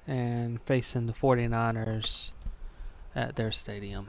and facing the 49ers at their stadium.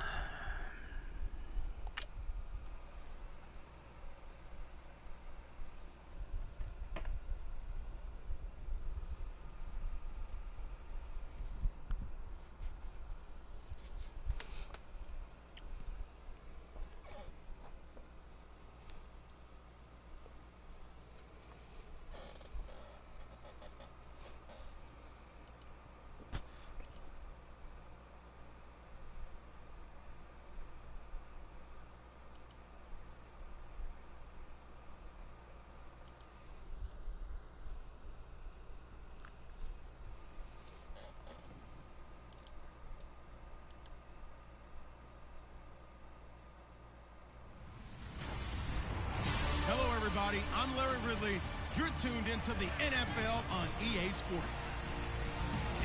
I'm Larry Ridley. You're tuned into the NFL on EA Sports.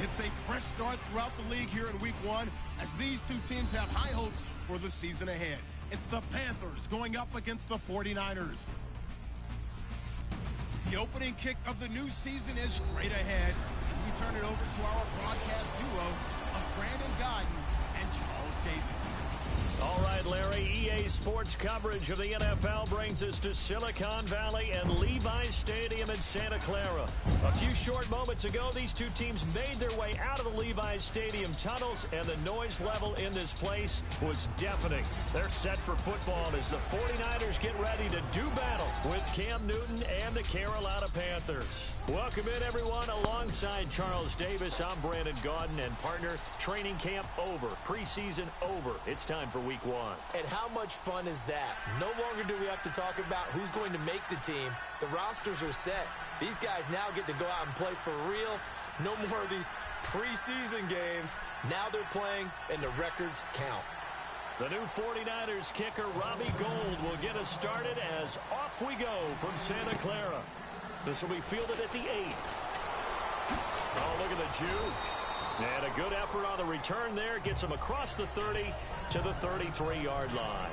It's a fresh start throughout the league here in Week 1 as these two teams have high hopes for the season ahead. It's the Panthers going up against the 49ers. The opening kick of the new season is straight ahead as we turn it over to our broadcast duo of Brandon Godden and Charles Davis. All right, Larry, EA Sports coverage of the NFL brings us to Silicon Valley and Levi's Stadium in Santa Clara. A few short moments ago, these two teams made their way out of the Levi's Stadium tunnels, and the noise level in this place was deafening. They're set for football as the 49ers get ready to do battle with Cam Newton and the Carolina Panthers. Welcome in, everyone. Alongside Charles Davis, I'm Brandon Godden, and partner, training camp over, preseason over. It's time for Week 1. And how much fun is that? No longer do we have to talk about who's going to make the team. The rosters are set. These guys now get to go out and play for real. No more of these preseason games. Now they're playing, and the records count. The new 49ers kicker, Robbie Gould, will get us started as off we go from Santa Clara. This will be fielded at the 8. Oh, look at the juke. And a good effort on the return there. Gets him across the 30 to the 33-yard line.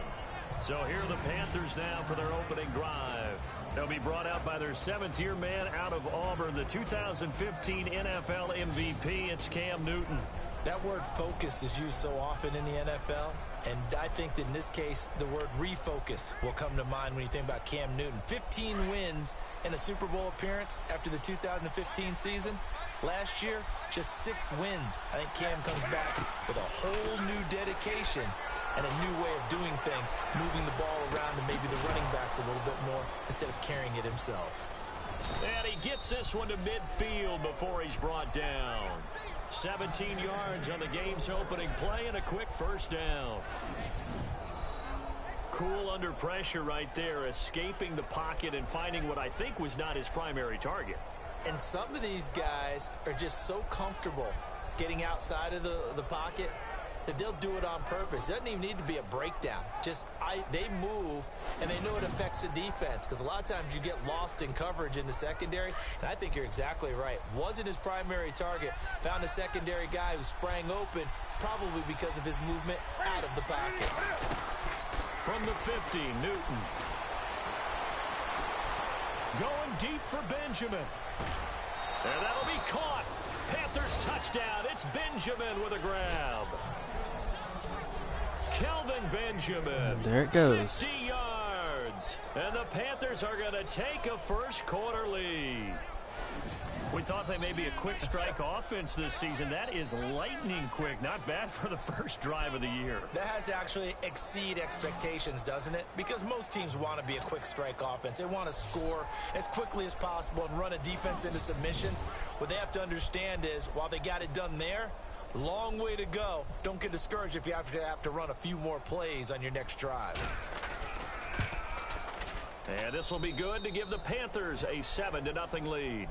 So here are the Panthers now for their opening drive. They'll be brought out by their 7th-year man out of Auburn, the 2015 NFL MVP. It's Cam Newton. That word focus is used so often in the NFL, and I think that in this case, the word refocus will come to mind when you think about Cam Newton. 15 wins in a Super Bowl appearance after the 2015 season. Last year, just 6 wins. I think Cam comes back with a whole new dedication and a new way of doing things, moving the ball around and maybe the running backs a little bit more instead of carrying it himself. And he gets this one to midfield before he's brought down. 17 yards on the game's opening play and a quick first down. Cool under pressure right there, escaping the pocket and finding what I think was not his primary target. And some of these guys are just so comfortable getting outside of the pocket that they'll do it on purpose. It doesn't even need to be a breakdown. They move, and they know it affects the defense because a lot of times you get lost in coverage in the secondary, and I think you're exactly right. Wasn't his primary target. Found a secondary guy who sprang open, probably because of his movement out of the pocket. From the 50, Newton. Going deep for Benjamin. And that'll be caught. Panthers touchdown. It's Benjamin with a grab. Kelvin Benjamin. There it goes. 50 yards. And the Panthers are going to take a first quarter lead. We thought they may be a quick strike offense this season. That is lightning quick. Not bad for the first drive of the year. That has to actually exceed expectations, doesn't it? Because most teams want to be a quick strike offense. They want to score as quickly as possible and run a defense into submission. What they have to understand is, while they got it done there, long way to go. Don't get discouraged if you have to run a few more plays on your next drive. And this will be good to give the Panthers a 7-0 lead.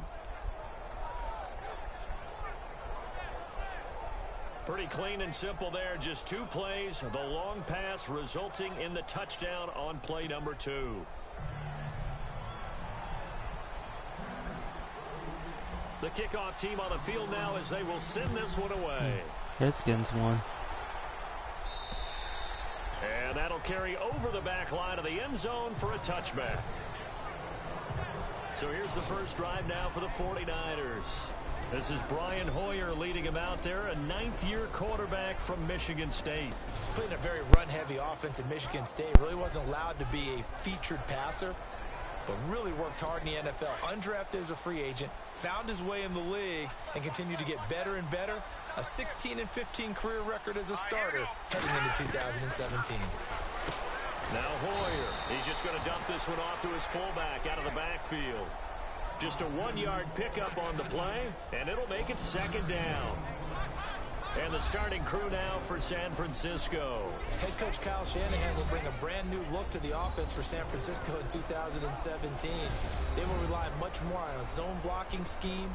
Pretty clean and simple there. Just 2 plays. The long pass resulting in the touchdown on play number 2. The kickoff team on the field now as they will send this one away. Redskins won. And that'll carry over the back line of the end zone for a touchback. So here's the first drive now for the 49ers. This is Brian Hoyer leading him out there, a ninth-year quarterback from Michigan State. Playing a very run-heavy offense at Michigan State. Really wasn't allowed to be a featured passer, but really worked hard in the NFL. Undrafted as a free agent, found his way in the league, and continued to get better and better. A 16-15 career record as a starter heading into 2017. Now Hoyer, he's just going to dump this one off to his fullback out of the backfield. Just a 1-yard pickup on the play, and it'll make it second down. And the starting crew now for San Francisco. Head coach Kyle Shanahan will bring a brand new look to the offense for San Francisco in 2017. They will rely much more on a zone blocking scheme,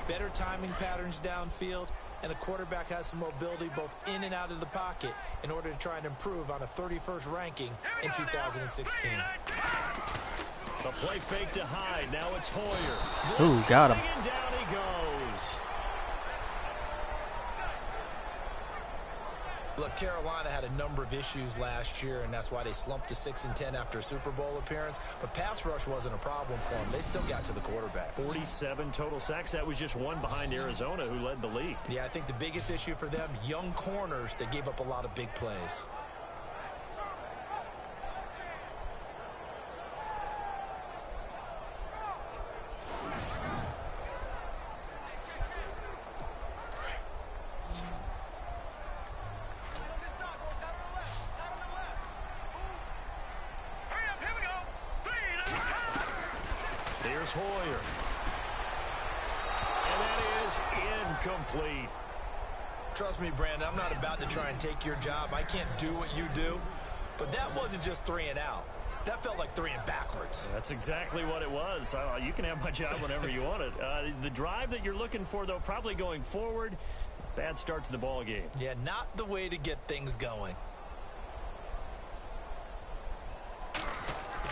better timing patterns downfield, and the quarterback has some mobility both in and out of the pocket in order to try and improve on a 31st ranking in 2016. A play fake to Hyde. Now it's Hoyer. Ooh, got him. And down he goes. Look, Carolina had a number of issues last year, and that's why they slumped to 6-10 after a Super Bowl appearance. But pass rush wasn't a problem for them. They still got to the quarterback. 47 total sacks. That was just one behind Arizona, who led the league. Yeah, I think the biggest issue for them, young corners that gave up a lot of big plays. Here's Hoyer. And that is incomplete. Trust me, Brandon, I'm not about to try and take your job. I can't do what you do. But that wasn't just 3 and out. That felt like 3 and backwards. That's exactly what it was. You can have my job whenever you want it. The drive that you're looking for, though, probably going forward. Bad start to the ball game. Yeah, not the way to get things going.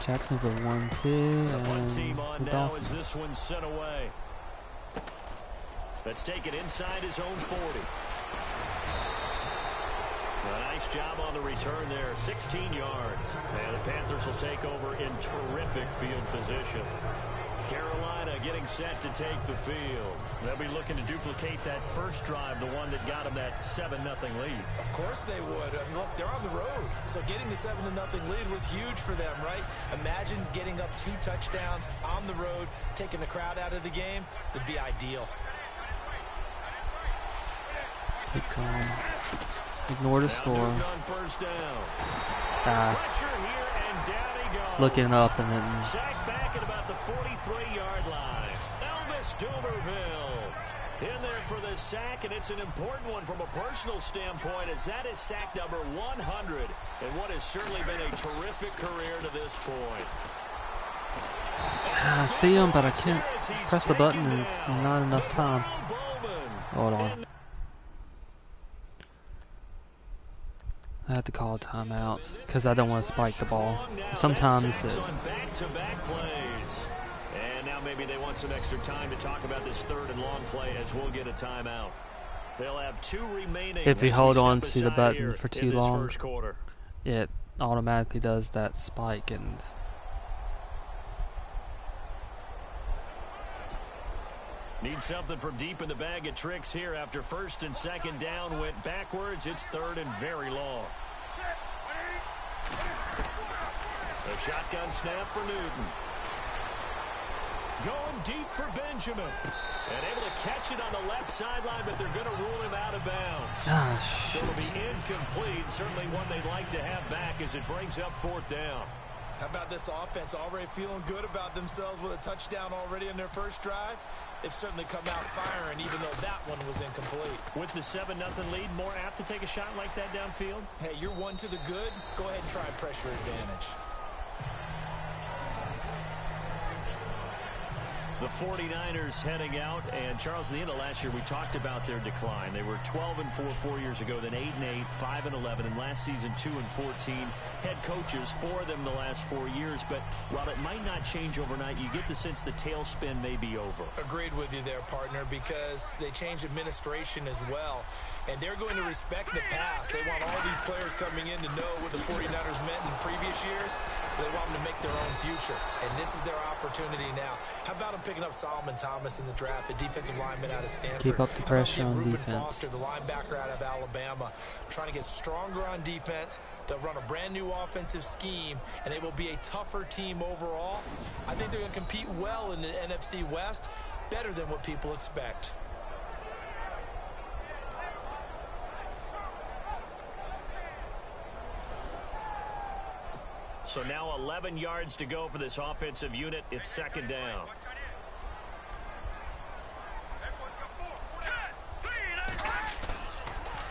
Jacksonville 1-2. The one team on now as this one's sent away. Let's take it inside his own 40. A nice job on the return there. 16 yards. And the Panthers will take over in terrific field position. Carolina getting set to take the field. They'll be looking to duplicate that first drive, the one that got them that 7-0 lead. Of course they would. I mean, look, they're on the road. So getting the 7-0 lead was huge for them, right? Imagine getting up 2 touchdowns on the road, taking the crowd out of the game. Would be ideal. Keep going. Ignore the score. On first down. Pressure here, and down he goes. It's looking up and then Sacked back at about the 43-yard line. Elvis Dumerville in there for the sack, and it's an important one from a personal standpoint, as that is sack number 100 in what has certainly been a terrific career to this point. I see him, but I can't press the button, and it's not enough time. Hold on. I have to call a timeout because I don't want to spike the ball. Sometimes it... Back-to-back plays. And now maybe they want some extra time to talk about this third and long play, as we'll get a timeout. They'll have 2 remaining. If you hold on to the button for too long, first quarter. it automatically does that spike, and Need something from deep in the bag of tricks here after first and second down went backwards. It's third and very long. A shotgun snap for Newton. Going deep for Benjamin. And able to catch it on the left sideline, but they're going to rule him out of bounds. So it'll be incomplete. Certainly one they'd like to have back as it brings up 4th down. How about this offense already feeling good about themselves with a touchdown already in their first drive? They've certainly come out firing, even though that one was incomplete. With the 7-0 lead, more apt to take a shot like that downfield? Hey, you're 1 to the good. Go ahead and try a pressure advantage. The 49ers heading out, and Charles, at the end of last year, we talked about their decline. They were 12-4 4 years ago, then 8-8, 5-11, and last season 2-14. Head coaches, 4 of them the last 4 years, but while it might not change overnight, you get the sense the tailspin may be over. Agreed with you there, partner, because they changed administration as well. And they're going to respect the pass. They want all these players coming in to know what the 49ers meant in previous years. They want them to make their own future. And this is their opportunity now. How about them picking up Solomon Thomas in the draft, the defensive lineman out of Stanford? Keep up the pressure on Reuben defense. Foster, the linebacker out of Alabama, trying to get stronger on defense. They'll run a brand new offensive scheme, and it will be a tougher team overall. I think they're going to compete well in the NFC West, better than what people expect. So now 11 yards to go for this offensive unit. It's second down.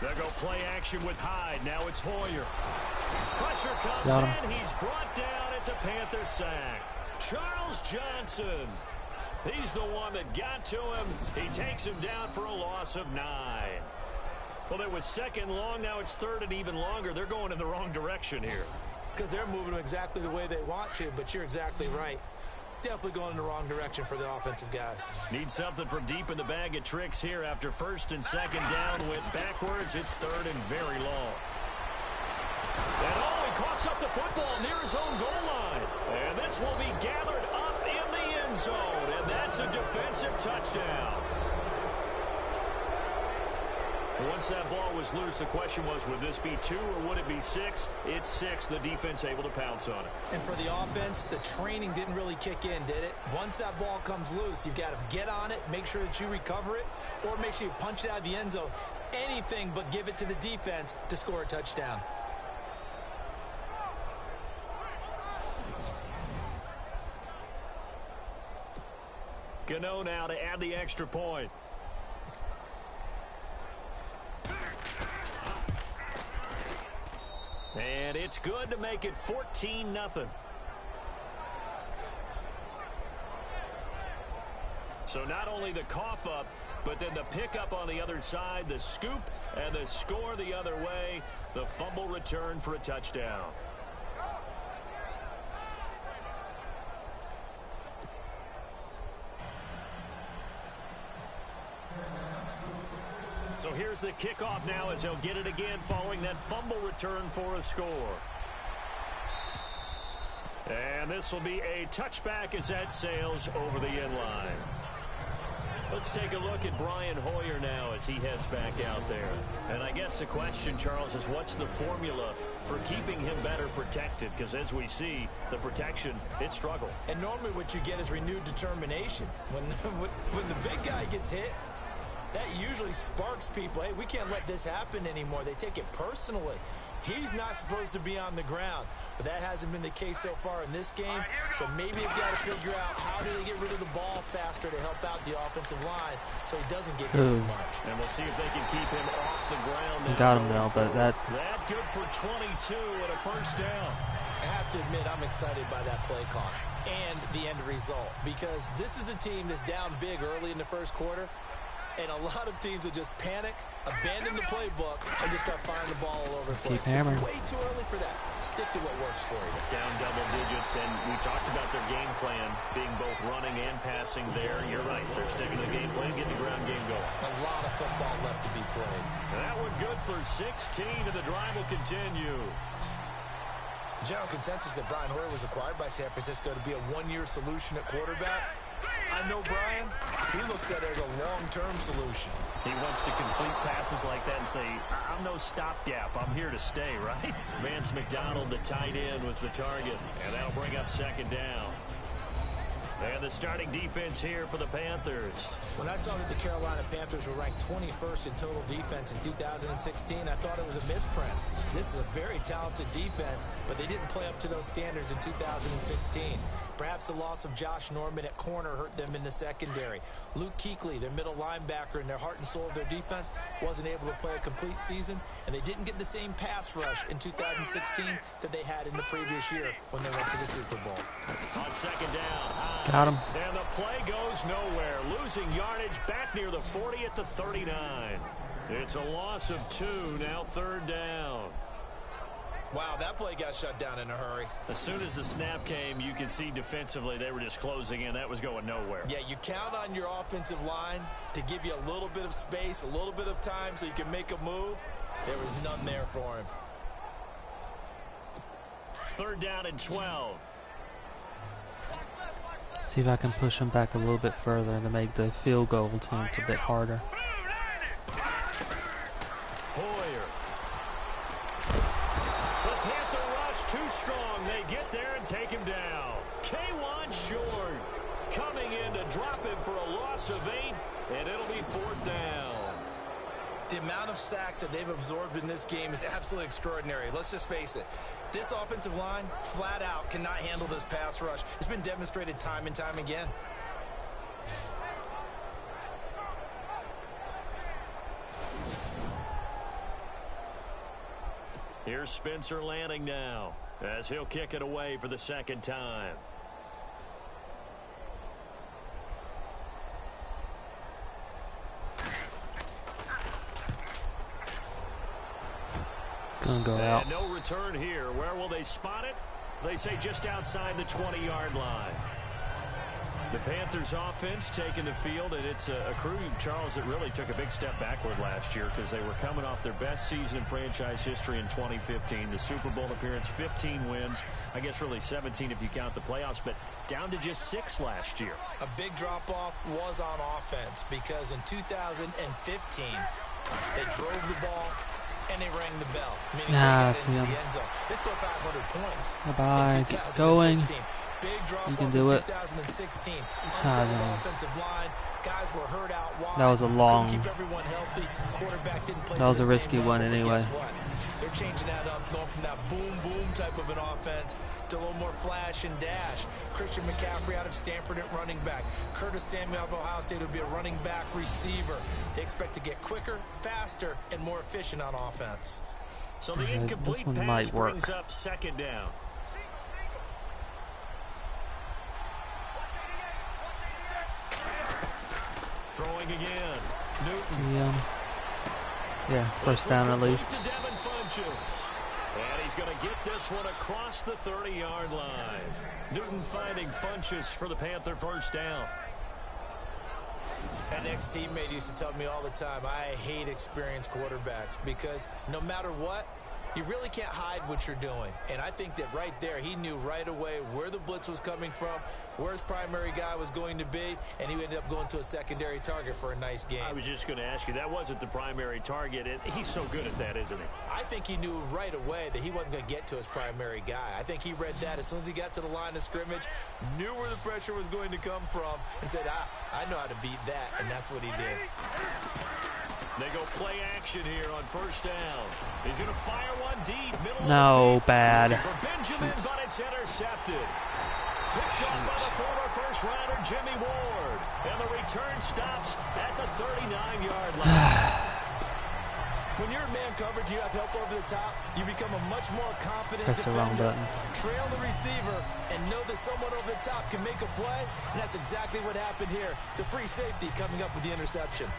They'll go play action with Hyde. Now it's Hoyer. Pressure comes in. He's brought down. It's a Panther sack. Charles Johnson. He's the one that got to him. He takes him down for a loss of 9. Well, it was second long. Now it's third and even longer. They're going in the wrong direction here. Because they're moving them exactly the way they want to, but you're exactly right. Definitely going in the wrong direction for the offensive guys. Need something from deep in the bag of tricks here after first and second down went backwards. It's third and very long. And he coughs up the football near his own goal line. And this will be gathered up in the end zone. And that's a defensive touchdown. Once that ball was loose, the question was, would this be 2 or would it be 6? It's 6. The defense able to pounce on it. And for the offense, the training didn't really kick in, did it? Once that ball comes loose, you've got to get on it, make sure that you recover it, or make sure you punch it out of the end zone. Anything but give it to the defense to score a touchdown. Gano now to add the extra point. And it's good to make it 14-0. So not only the cough up, but then the pickup on the other side, the scoop, and the score the other way. The fumble return for a touchdown. So here's the kickoff now as he'll get it again following that fumble return for a score. And this will be a touchback as that sails over the end line. Let's take a look at Brian Hoyer now as he heads back out there. And I guess the question, Charles, is what's the formula for keeping him better protected? Because as we see, the protection, it struggled. And normally what you get is renewed determination. When the big guy gets hit, that usually sparks people. Hey, we can't let this happen anymore. They take it personally. He's not supposed to be on the ground, but that hasn't been the case so far in this game. So maybe you've got to figure out how do they get rid of the ball faster to help out the offensive line so he doesn't get hit as much. And we'll see if they can keep him off the ground. He got him now, but that good for 22 and a first down. I have to admit, I'm excited by that play call and the end result because this is a team that's down big early in the first quarter. And a lot of teams will just panic, abandon the playbook, and just start firing the ball all over the place. Keep hammering. It's way too early for that. Stick to what works for you. Down double digits, and we talked about their game plan being both running and passing there. You're right. They're sticking to the game plan, getting the ground game going. A lot of football left to be played. And that one good for 16, and the drive will continue. The general consensus that Brian Hoyer was acquired by San Francisco to be a one-year solution at quarterback. I know Brian, he looks at it as a long-term solution. He wants to complete passes like that and say, I'm no stopgap. I'm here to stay, right? Vance McDonald, the tight end, was the target. And that'll bring up second down. And the starting defense here for the Panthers. When I saw that the Carolina Panthers were ranked 21st in total defense in 2016, I thought it was a misprint. This is a very talented defense, but they didn't play up to those standards in 2016. Perhaps the loss of Josh Norman at corner hurt them in the secondary. Luke Kuechly, their middle linebacker and their heart and soul of their defense, wasn't able to play a complete season, and they didn't get the same pass rush in 2016 that they had in the previous year when they went to the Super Bowl. On second down. got him. And the play goes nowhere. Losing yardage back near the 40 at the 39. It's a loss of 2, now third down. Wow, that play got shut down in a hurry. As soon as the snap came, you could see defensively they were just closing in. That was going nowhere. Yeah, you count on your offensive line to give you a little bit of space, a little bit of time so you can make a move. There was none there for him. 3rd down and 12. See if I can push them back a little bit further to make the field goal attempt a bit harder. Hoyer. The Panther rush too strong. They get there and take him down. K1 short. Coming in to drop him for a loss of 8, and it'll be 4th down. The amount of sacks that they've absorbed in this game is absolutely extraordinary. Let's just face it. This offensive line, flat out, cannot handle this pass rush. It's been demonstrated time and time again. Here's Spencer Lanning now, as he'll kick it away for the 2nd time. It's going to go out. And no return here. Where will they spot it? They say just outside the 20-yard line. The Panthers offense taking the field, and it's a crew, Charles, that really took a big step backward last year because they were coming off their best season in franchise history in 2015. The Super Bowl appearance, 15 wins. I guess really 17 if you count the playoffs, but down to just 6 last year. A big drop-off was on offense because in 2015, they drove the ball and they rang the bell, meaning they got into the end zone. They scored 500 points. Bye-bye. Keep going. Big drop You can do it. 2016. Offensive line. Guys were hurt out wide. That was a long. Keep everyone healthy. Quarterback didn't play. That was a risky one anyway. Guess what? They're changing that up, going from that boom boom type of an offense to a little more flash and dash. Christian McCaffrey out of Stanford at running back. Curtis Samuel of Ohio State will be a running back receiver. They expect to get quicker, faster, and more efficient on offense. So the incomplete pass brings up 2nd down. Throwing again. Newton. Yeah, 1st down at least. And he's going to get this one across the 30-yard line. Newton finding Funchess for the Panther 1st down. An ex-teammate used to tell me all the time, I hate experienced quarterbacks because no matter what, you really can't hide what you're doing. And I think that right there, he knew right away where the blitz was coming from, where his primary guy was going to be, and he ended up going to a secondary target for a nice game. I was just going to ask you, that wasn't the primary target. He's so good at that, isn't he? I think he knew right away that he wasn't going to get to his primary guy. I think he read that as soon as he got to the line of scrimmage, knew where the pressure was going to come from, and said, I know how to beat that, and that's what he did. They go play action here on 1st down. He's going to fire one deep. No, bad. For Benjamin, but it's intercepted. Picked up by the former 1st-rounder Jimmy Ward. And the return stops at the 39-yard line. When you're in man coverage, you have help over the top. You become a much more confident Press the wrong button. Trail the receiver and know that someone over the top can make a play. And that's exactly what happened here. The free safety coming up with the interception.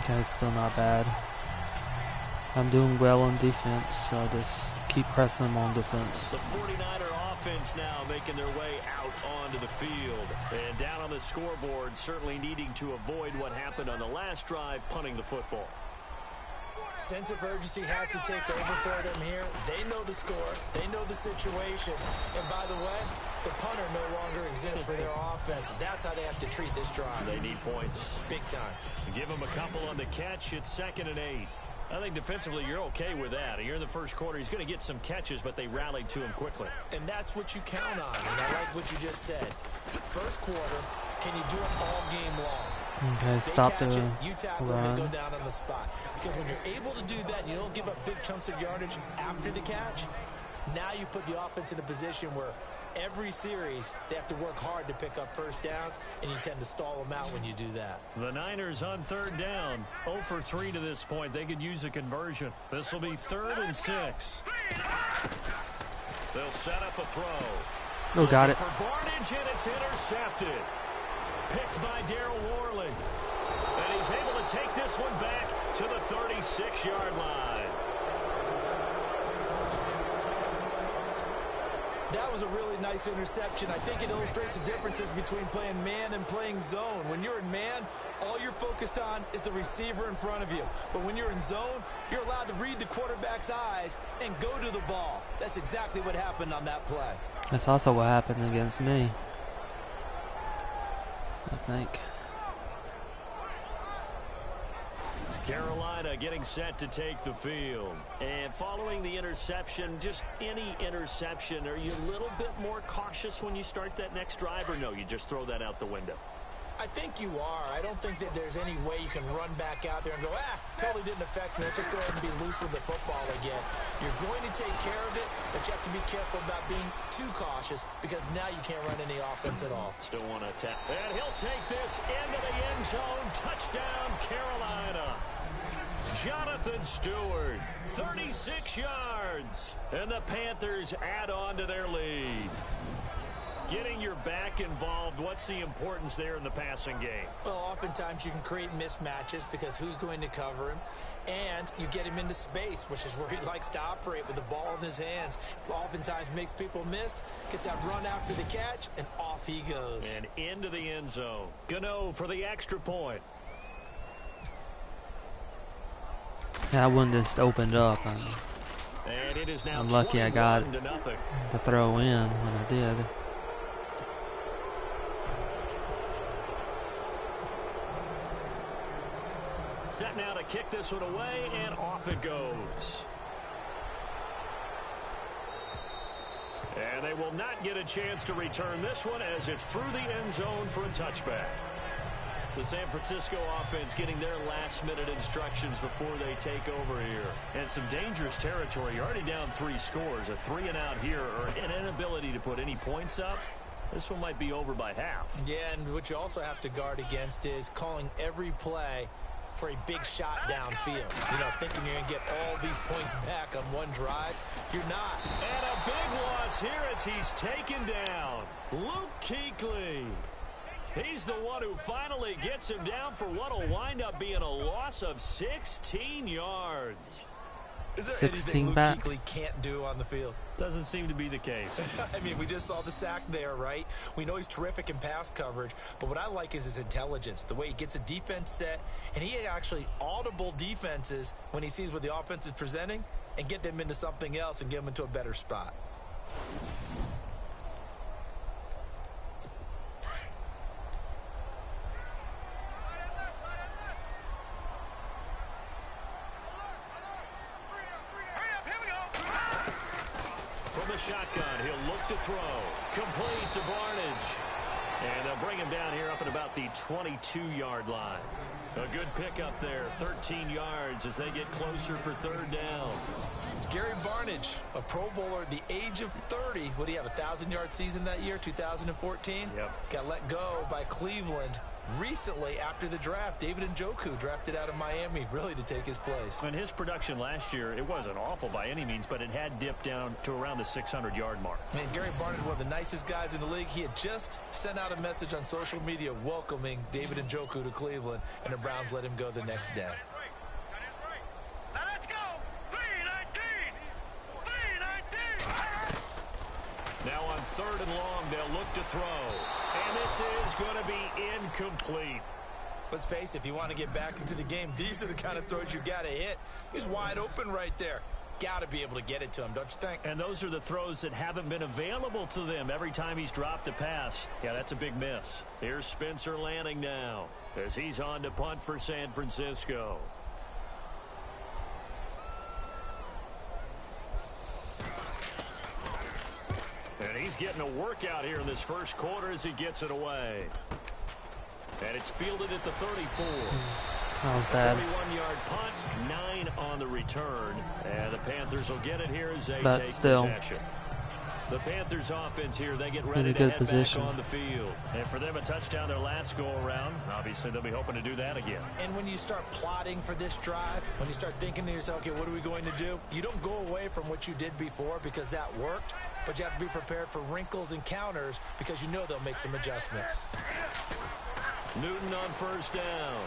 Okay, still not bad. I'm doing well on defense, so just keep pressing them on defense. The 49er offense now making their way out onto the field. And down on the scoreboard, certainly needing to avoid what happened on the last drive, punting the football. Sense of urgency has to take over for them here. They know the score. They know the situation. And by the way, the punter no longer exists for their offense. That's how they have to treat this drive. They need points. Big time. Give them a couple on the catch. It's 2nd and 8. I think defensively you're okay with that. You're in the 1st quarter. He's going to get some catches, but they rallied to him quickly. And that's what you count on. And I like what you just said. 1st quarter, can you do it all game long? Okay, stop the you tackle run. and go down on the spot. Because when you're able to do that, you don't give up big chunks of yardage after the catch. Now you put the offense in a position where every series they have to work hard to pick up 1st downs, and you tend to stall them out when you do that. The Niners on 3rd down. 0 for 3 to this point. They could use a conversion. This will be 3rd and 6. They'll set up a throw. Oh, got it. For Barnage, and it's intercepted. Picked by Darryl Worley. And he's able to take this one back to the 36-yard line. That was a really nice interception. I think it illustrates the differences between playing man and playing zone. When you're in man, all you're focused on is the receiver in front of you. But when you're in zone, you're allowed to read the quarterback's eyes and go to the ball. That's exactly what happened on that play. That's also what happened against me, I think. Carolina getting set to take the field. And following the interception, just any interception, are you a little bit more cautious when you start that next drive, or no, you just throw that out the window? I think you are. I don't think that there's any way you can run back out there and go, totally didn't affect me. Let's just go ahead and be loose with the football again. You're going to take care of it, but you have to be careful about being too cautious because now you can't run any offense at all. Still want to attack. And he'll take this into the end zone. Touchdown, Carolina. Jonathan Stewart, 36 yards. And the Panthers add on to their lead. Getting your back involved, what's the importance there in the passing game? Well, oftentimes you can create mismatches because who's going to cover him? And you get him into space, which is where he likes to operate with the ball in his hands. Oftentimes makes people miss, gets that run after the catch, and off he goes. And into the end zone. Gano for the extra point. That one just opened up. And it is now I'm lucky I got the throw in when I did. Set now to kick this one away, and off it goes. And they will not get a chance to return this one as it's through the end zone for a touchback. The San Francisco offense getting their last-minute instructions before they take over here. And some dangerous territory. You're already down 3 scores. A 3-and-out here, or an inability to put any points up. This one might be over by half. Yeah, and what you also have to guard against is calling every play for a big shot downfield. You know, thinking you're going to get all these points back on one drive. You're not. And a big loss here as he's taken down. Luke Kuechly. He's the one who finally gets him down for what will wind up being a loss of 16 yards. Is there 16 anything Luke back. Kuechly can't do on the field? Doesn't seem to be the case. I mean, we just saw the sack there, right? We know he's terrific in pass coverage, but what I like is his intelligence, the way he gets a defense set, and he actually audible defenses when he sees what the offense is presenting and get them into something else and get them into a better spot. Shotgun, he'll look to throw. Complete to Barnage. And they'll bring him down here up at about the 22-yard line. A good pickup there, 13 yards as they get closer for third down. Gary Barnage, a Pro Bowler at the age of 30. What do you have, a 1,000-yard season that year, 2014? Yep. Got let go by Cleveland. Recently, after the draft, David Njoku drafted out of Miami, really to take his place. And his production last year, it wasn't awful by any means, but it had dipped down to around the 600-yard mark. Man, Gary Barnage, one of the nicest guys in the league. He had just sent out a message on social media welcoming David Njoku to Cleveland, and the Browns let him go the next day. Now on 3rd and long, they'll look to throw. And this is going to be incomplete. Let's face it, if you want to get back into the game, these are the kind of throws you got to hit. He's wide open right there. Got to be able to get it to him, don't you think? And those are the throws that haven't been available to them every time he's dropped a pass. Yeah, that's a big miss. Here's Spencer Lanning now as he's on to punt for San Francisco. And he's getting a workout here in this first quarter as he gets it away. And it's fielded at the 34. That was bad. 31-yard punt, 9 on the return. And the Panthers will get it here as they But take still. possession. The Panthers offense here, they get ready In a to good head position. back on the field. And for them, a touchdown their last go-around. Obviously, they'll be hoping to do that again. And when you start plotting for this drive, when you start thinking to yourself, okay, what are we going to do? You don't go away from what you did before because that worked, but you have to be prepared for wrinkles and counters because you know they'll make some adjustments. Newton on first down.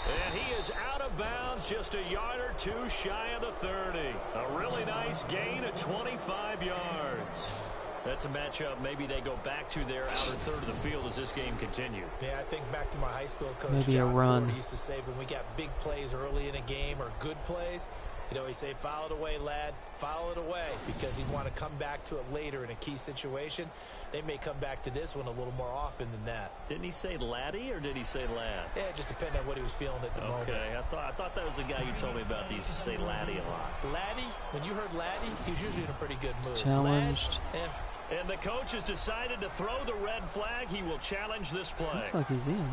And he is out of bounds, just a yard or two shy of the 30. A really nice gain of 25 yards. That's a matchup maybe they go back to their outer third of the field as this game continues. Yeah, I think back to my high school coach, maybe John a run. Ford, he used to say when we got big plays early in a game or good plays, he'd always say, "File it away, lad. File it away," because he'd want to come back to it later in a key situation. They may come back to this one a little more often than that. Didn't he say laddie or did he say lad? Yeah, it just depended on what he was feeling at the moment. Okay, I thought that was the guy you told me about. He used to say laddie a lot. Laddie, when you heard laddie, he was usually in a pretty good mood. Challenged. Lad, And the coach has decided to throw the red flag. He will challenge this play. Looks like he's in.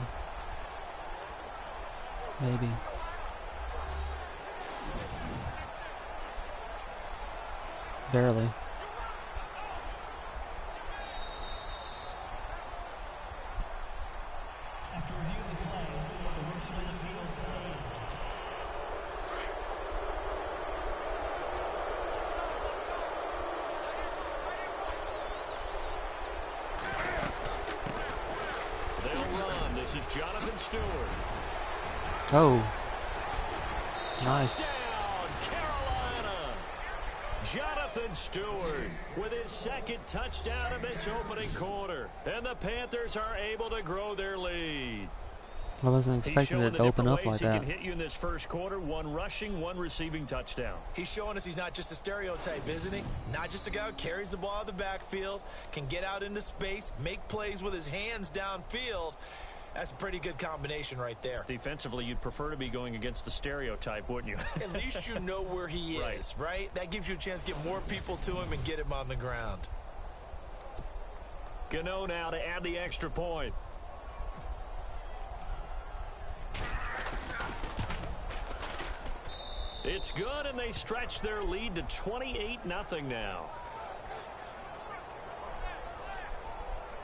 Maybe. Barely. After reviewing the play, the rookie on the field stands. They'll run. This is Jonathan Stewart. Oh. Nice. Touchdown, Carolina. Jonathan Stewart with his second touchdown in this opening quarter. And the Panthers are able to grow their lead. I wasn't He's expecting showing it the to open different up ways like he that. can hit you in this first quarter. One rushing, one receiving touchdown. he's showing us he's not just a stereotype, isn't he? Not just a guy who carries the ball out of the backfield, can get out into space, make plays with his hands downfield. That's a pretty good combination right there. Defensively, you'd prefer to be going against the stereotype, wouldn't you? At least you know where he is, right? That gives you a chance to get more people to him and get him on the ground. Gano now to add the extra point. It's good, and they stretch their lead to 28-0 now.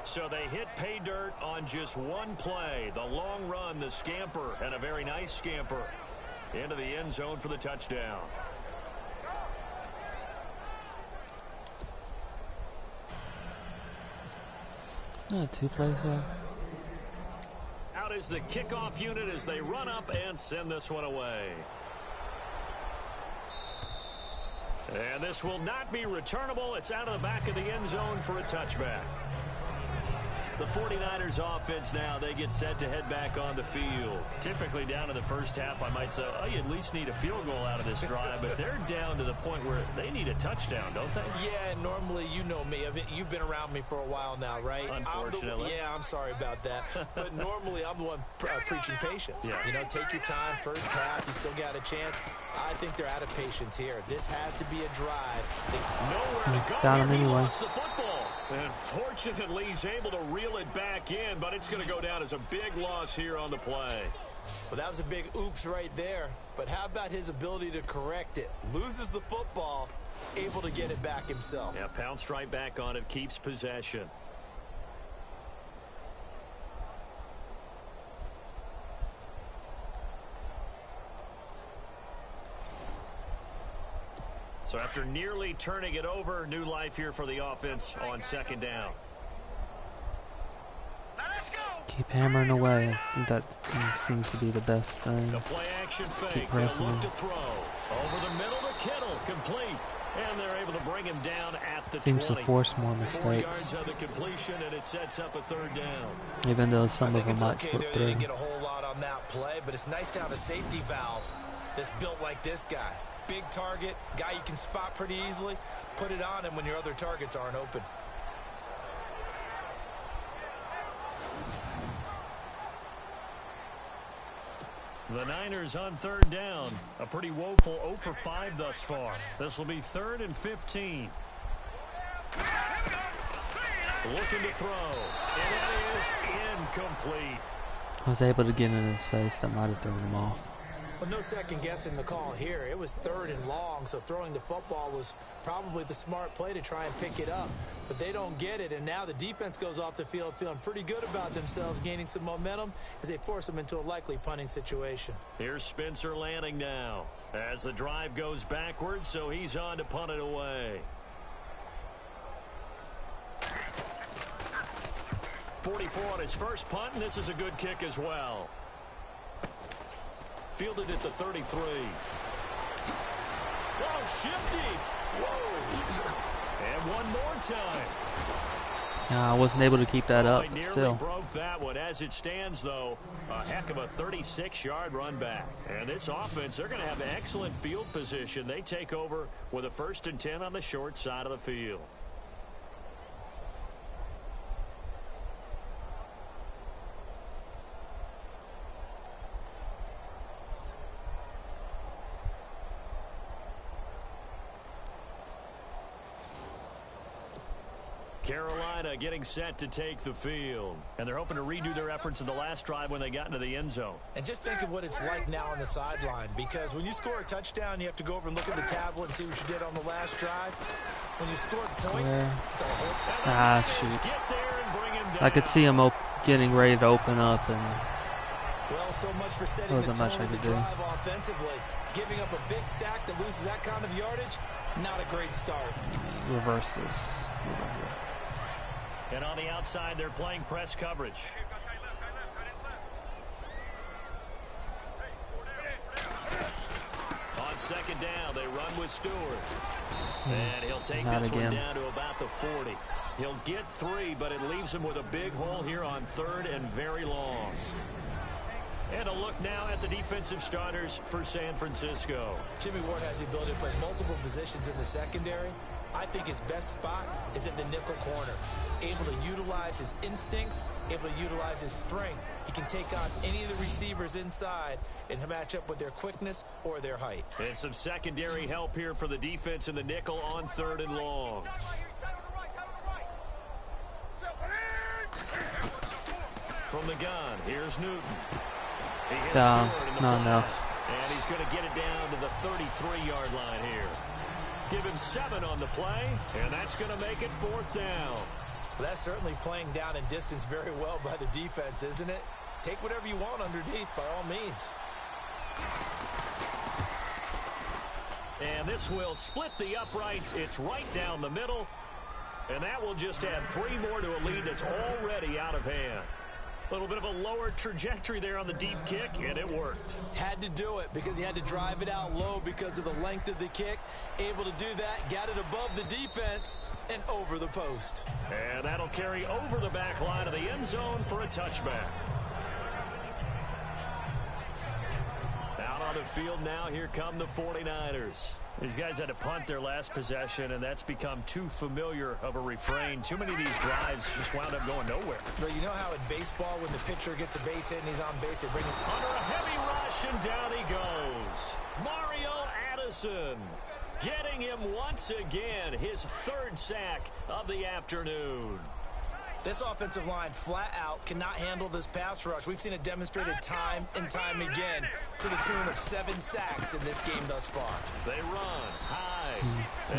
So they hit pay dirt on just one play. The long run, the scamper, and a very nice scamper into the end zone for the touchdown. Isn't that 2 plays there? Out is the kickoff unit as they run up and send this one away. And this will not be returnable. It's out of the back of the end zone for a touchback. The 49ers offense now, they get set to head back on the field. Typically down in the first half, I might say, oh, you at least need a field goal out of this drive, but they're down to the point where they need a touchdown, don't they? Yeah, normally, you know me. You've been around me for a while now, right? Unfortunately. I'm sorry about that. But normally, I'm the one preaching patience. Yeah. You know, take your time. First half, you still got a chance. I think they're out of patience here. This has to be a drive. Nowhere to go. Got him He anyway. lost the football. And fortunately, he's able to reel it back in, but it's going to go down as a big loss here on the play. Well, that was a big oops right there. But how about his ability to correct it? Loses the football, able to get it back himself. Yeah, pounced right back on it, keeps possession. So after nearly turning it over, new life here for the offense on second down. Keep hammering away. I think that seems to be the best thing. The play action fake. pressing They'll look him. to throw. Over the middle to Kittle. Complete. And they're able to bring him down at the Seems 20. to force more 4 mistakes. yards on the completion, and it sets up a third down. Even though some I of think them it's might okay slip they didn't through. get a whole lot on that play, but it's nice to have a safety valve that's built like this guy. Big target, guy you can spot pretty easily. Put it on him when your other targets aren't open. The Niners on third down. A pretty woeful 0 for 5 thus far. This will be 3rd and 15. Looking to throw. And that is incomplete. I was able to get in his face. That might have thrown him off. Well, no second guessing the call here. It was 3rd and long, so throwing the football was probably the smart play to try and pick it up. But they don't get it, and now the defense goes off the field feeling pretty good about themselves, gaining some momentum as they force them into a likely punting situation. Here's Spencer Lanning now as the drive goes backwards, so he's on to punt it away. 44 on his first punt, and this is a good kick as well. Fielded at the 33. Oh, shifty. Whoa. And one more time. I wasn't able to keep that up, but Nearly still. broke that one. As it stands, though, a heck of a 36-yard run back. And this offense, they're going to have excellent field position. They take over with a 1st and 10 on the short side of the field. Carolina getting set to take the field. And they're hoping to redo their efforts in the last drive when they got into the end zone. And just think of what it's like now on the sideline, because when you score a touchdown, you have to go over and look at the tablet and see what you did on the last drive. When you scored points, it's a whole... Shoot. Get there and bring him down. I could see him getting ready to open up, and Well, so much for setting the tone of the drive offensively. Giving up a big sack that loses that kind of yardage, not a great start. reverse this. And on the outside, they're playing press coverage. On 2nd down, they run with Stewart. And he'll take this one down to about the 40. He'll get 3, but it leaves him with a big hole here on 3rd and very long. And a look now at the defensive starters for San Francisco. Jimmy Ward has the ability to play multiple positions in the secondary. I think his best spot is at the nickel corner. Able to utilize his instincts, able to utilize his strength. He can take on any of the receivers inside and match up with their quickness or their height. And some secondary help here for the defense in the nickel on 3rd and long. From the gun, here's Newton. He hits Down, Stewart in the not flat. enough. And he's going to get it down to the 33-yard line here. Give him 7 on the play, and that's going to make it 4th down. Well, that's certainly playing down in distance very well by the defense, isn't it? Take whatever you want underneath, by all means. And this will split the uprights. It's right down the middle. And that will just add 3 more to a lead that's already out of hand. A little bit of a lower trajectory there on the deep kick, and it worked. Had to do it because he had to drive it out low because of the length of the kick. Able to do that, got it above the defense and over the post. And that'll carry over the back line of the end zone for a touchback. Out on the field now, here come the 49ers. These guys had to punt their last possession, and that's become too familiar of a refrain. Too many of these drives just wound up going nowhere. But you know how in baseball, when the pitcher gets a base hit and he's on base, they bring him under a heavy rush, and down he goes. Mario Addison getting him once again, his 3rd sack of the afternoon. This offensive line flat out cannot handle this pass rush. We've seen it demonstrated time and time again to the tune of 7 sacks in this game thus far. They run high.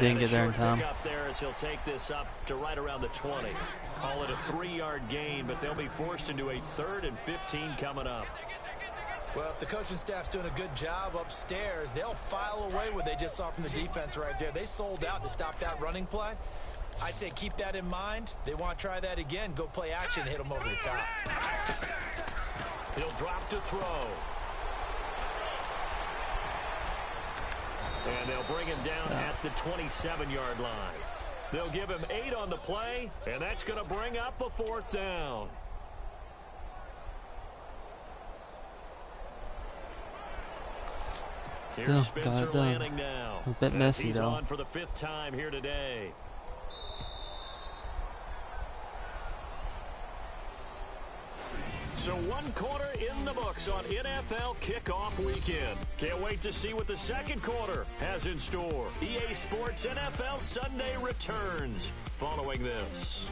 Didn't get there in time. Up there as he'll take this up to right around the 20. Call it a 3-yard gain, but they'll be forced into a 3rd and 15 coming up. Well, if the coaching staff's doing a good job upstairs, they'll file away what they just saw from the defense right there. They sold out to stop that running play. I'd say keep that in mind. They want to try that again. Go play action, hit them over the top. He'll drop to throw. And they'll bring him down at the 27-yard line. They'll give him 8 on the play, and that's going to bring up a 4th down. Still got it done. A bit messy he's though. On for the 5th time here today. So 1 quarter in the books on NFL kickoff weekend. Can't wait to see what the 2nd quarter has in store. EA Sports NFL Sunday returns following this.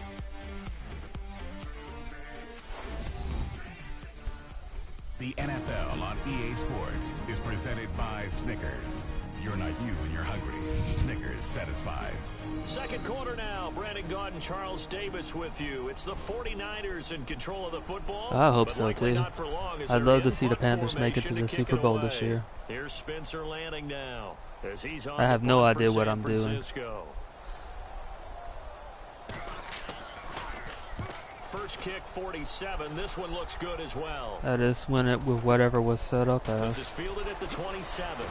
The NFL on EA Sports is presented by Snickers. You're not you when you're hungry. Snickers satisfies. 2nd quarter now. Brandon Gaudin, Charles Davis with you. It's the 49ers in control of the football. I hope so too. I'd love to see the Panthers make it to the Super Bowl this year. Here's Spencer Lanning now, as he's on I have no idea what I'm doing. first kick 47. This one looks good as well. That is when it with whatever was set up This is as. fielded at the 27.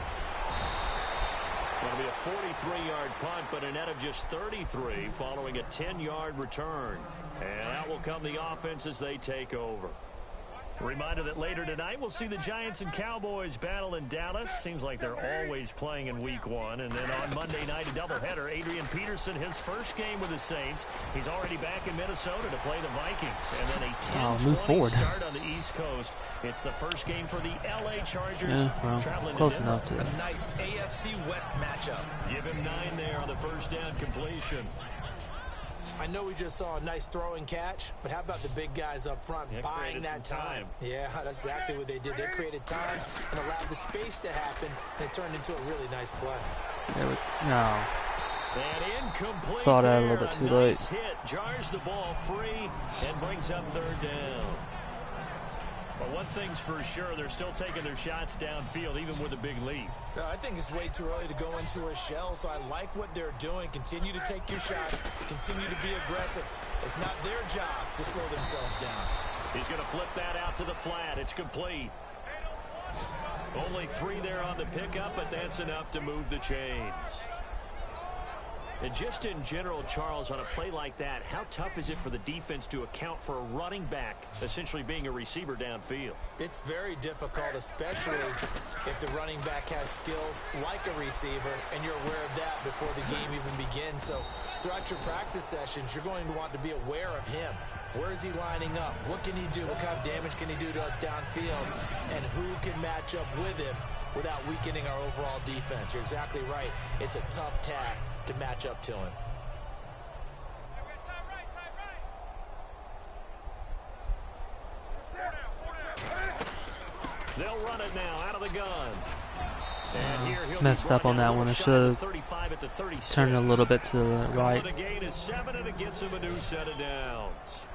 Going to be a 43-yard punt, but a net of just 33 following a 10-yard return. And out will come the offense as they take over. Reminder that later tonight we'll see the Giants and Cowboys battle in Dallas. Seems like they're always playing in week 1. And then on Monday night, a doubleheader. Adrian Peterson, his first game with the Saints. He's already back in Minnesota to play the Vikings. And then a 10-20 start on the East Coast. It's the first game for the LA Chargers. Yeah, well, traveling close to enough to A nice AFC West matchup. Give him 9 there on the first down completion. I know we just saw a nice throw and catch, but how about the big guys up front buying that time? Yeah, that's exactly what they did. They created time and allowed the space to happen, and it turned into a really nice play. No. And incomplete. Saw that a little bit too late. Nice hit, jars the ball free, and brings up third down. But one thing's for sure, they're still taking their shots downfield, even with a big lead. I think it's way too early to go into a shell, so I like what they're doing. Continue to take your shots. Continue to be aggressive. It's not their job to slow themselves down. He's going to flip that out to the flat. It's complete. Only 3 there on the pickup, but that's enough to move the chains. And just in general, Charles, on a play like that, how tough is it for the defense to account for a running back essentially being a receiver downfield? It's very difficult, especially if the running back has skills like a receiver, and you're aware of that before the game even begins. So throughout your practice sessions, you're going to want to be aware of him. Where is he lining up? What can he do? What kind of damage can he do to us downfield? And who can match up with him without weakening our overall defense? You're exactly right. It's a tough task to match up to him. They'll run it now out of the gun. And here he'll messed up on that one. I should have turned a little bit to the right. The gain is 7, and it gets him a new set of downs.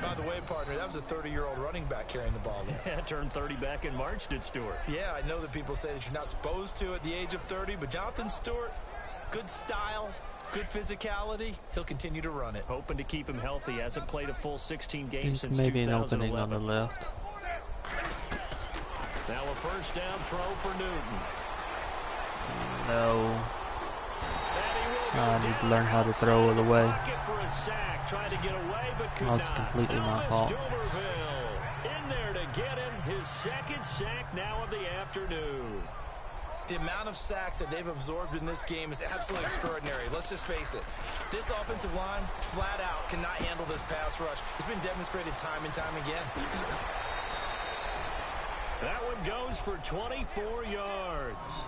By the way, partner, that was a 30-year-old running back carrying the ball there. Yeah, turned 30 back in March, did Stewart. Yeah, I know that people say that you're not supposed to at the age of 30, but Jonathan Stewart, good style, good physicality, he'll continue to run it. Hoping to keep him healthy. Hasn't played a full 16 games since Maybe 2011. an opening on the left. Now a first down throw for Newton. No. I need to learn how to throw it away. That's completely my fault. In there to get him his second sack now of the afternoon. The amount of sacks that they've absorbed in this game is absolutely extraordinary. Let's just face it. This offensive line, flat out, cannot handle this pass rush. It's been demonstrated time and time again. That one goes for 24 yards.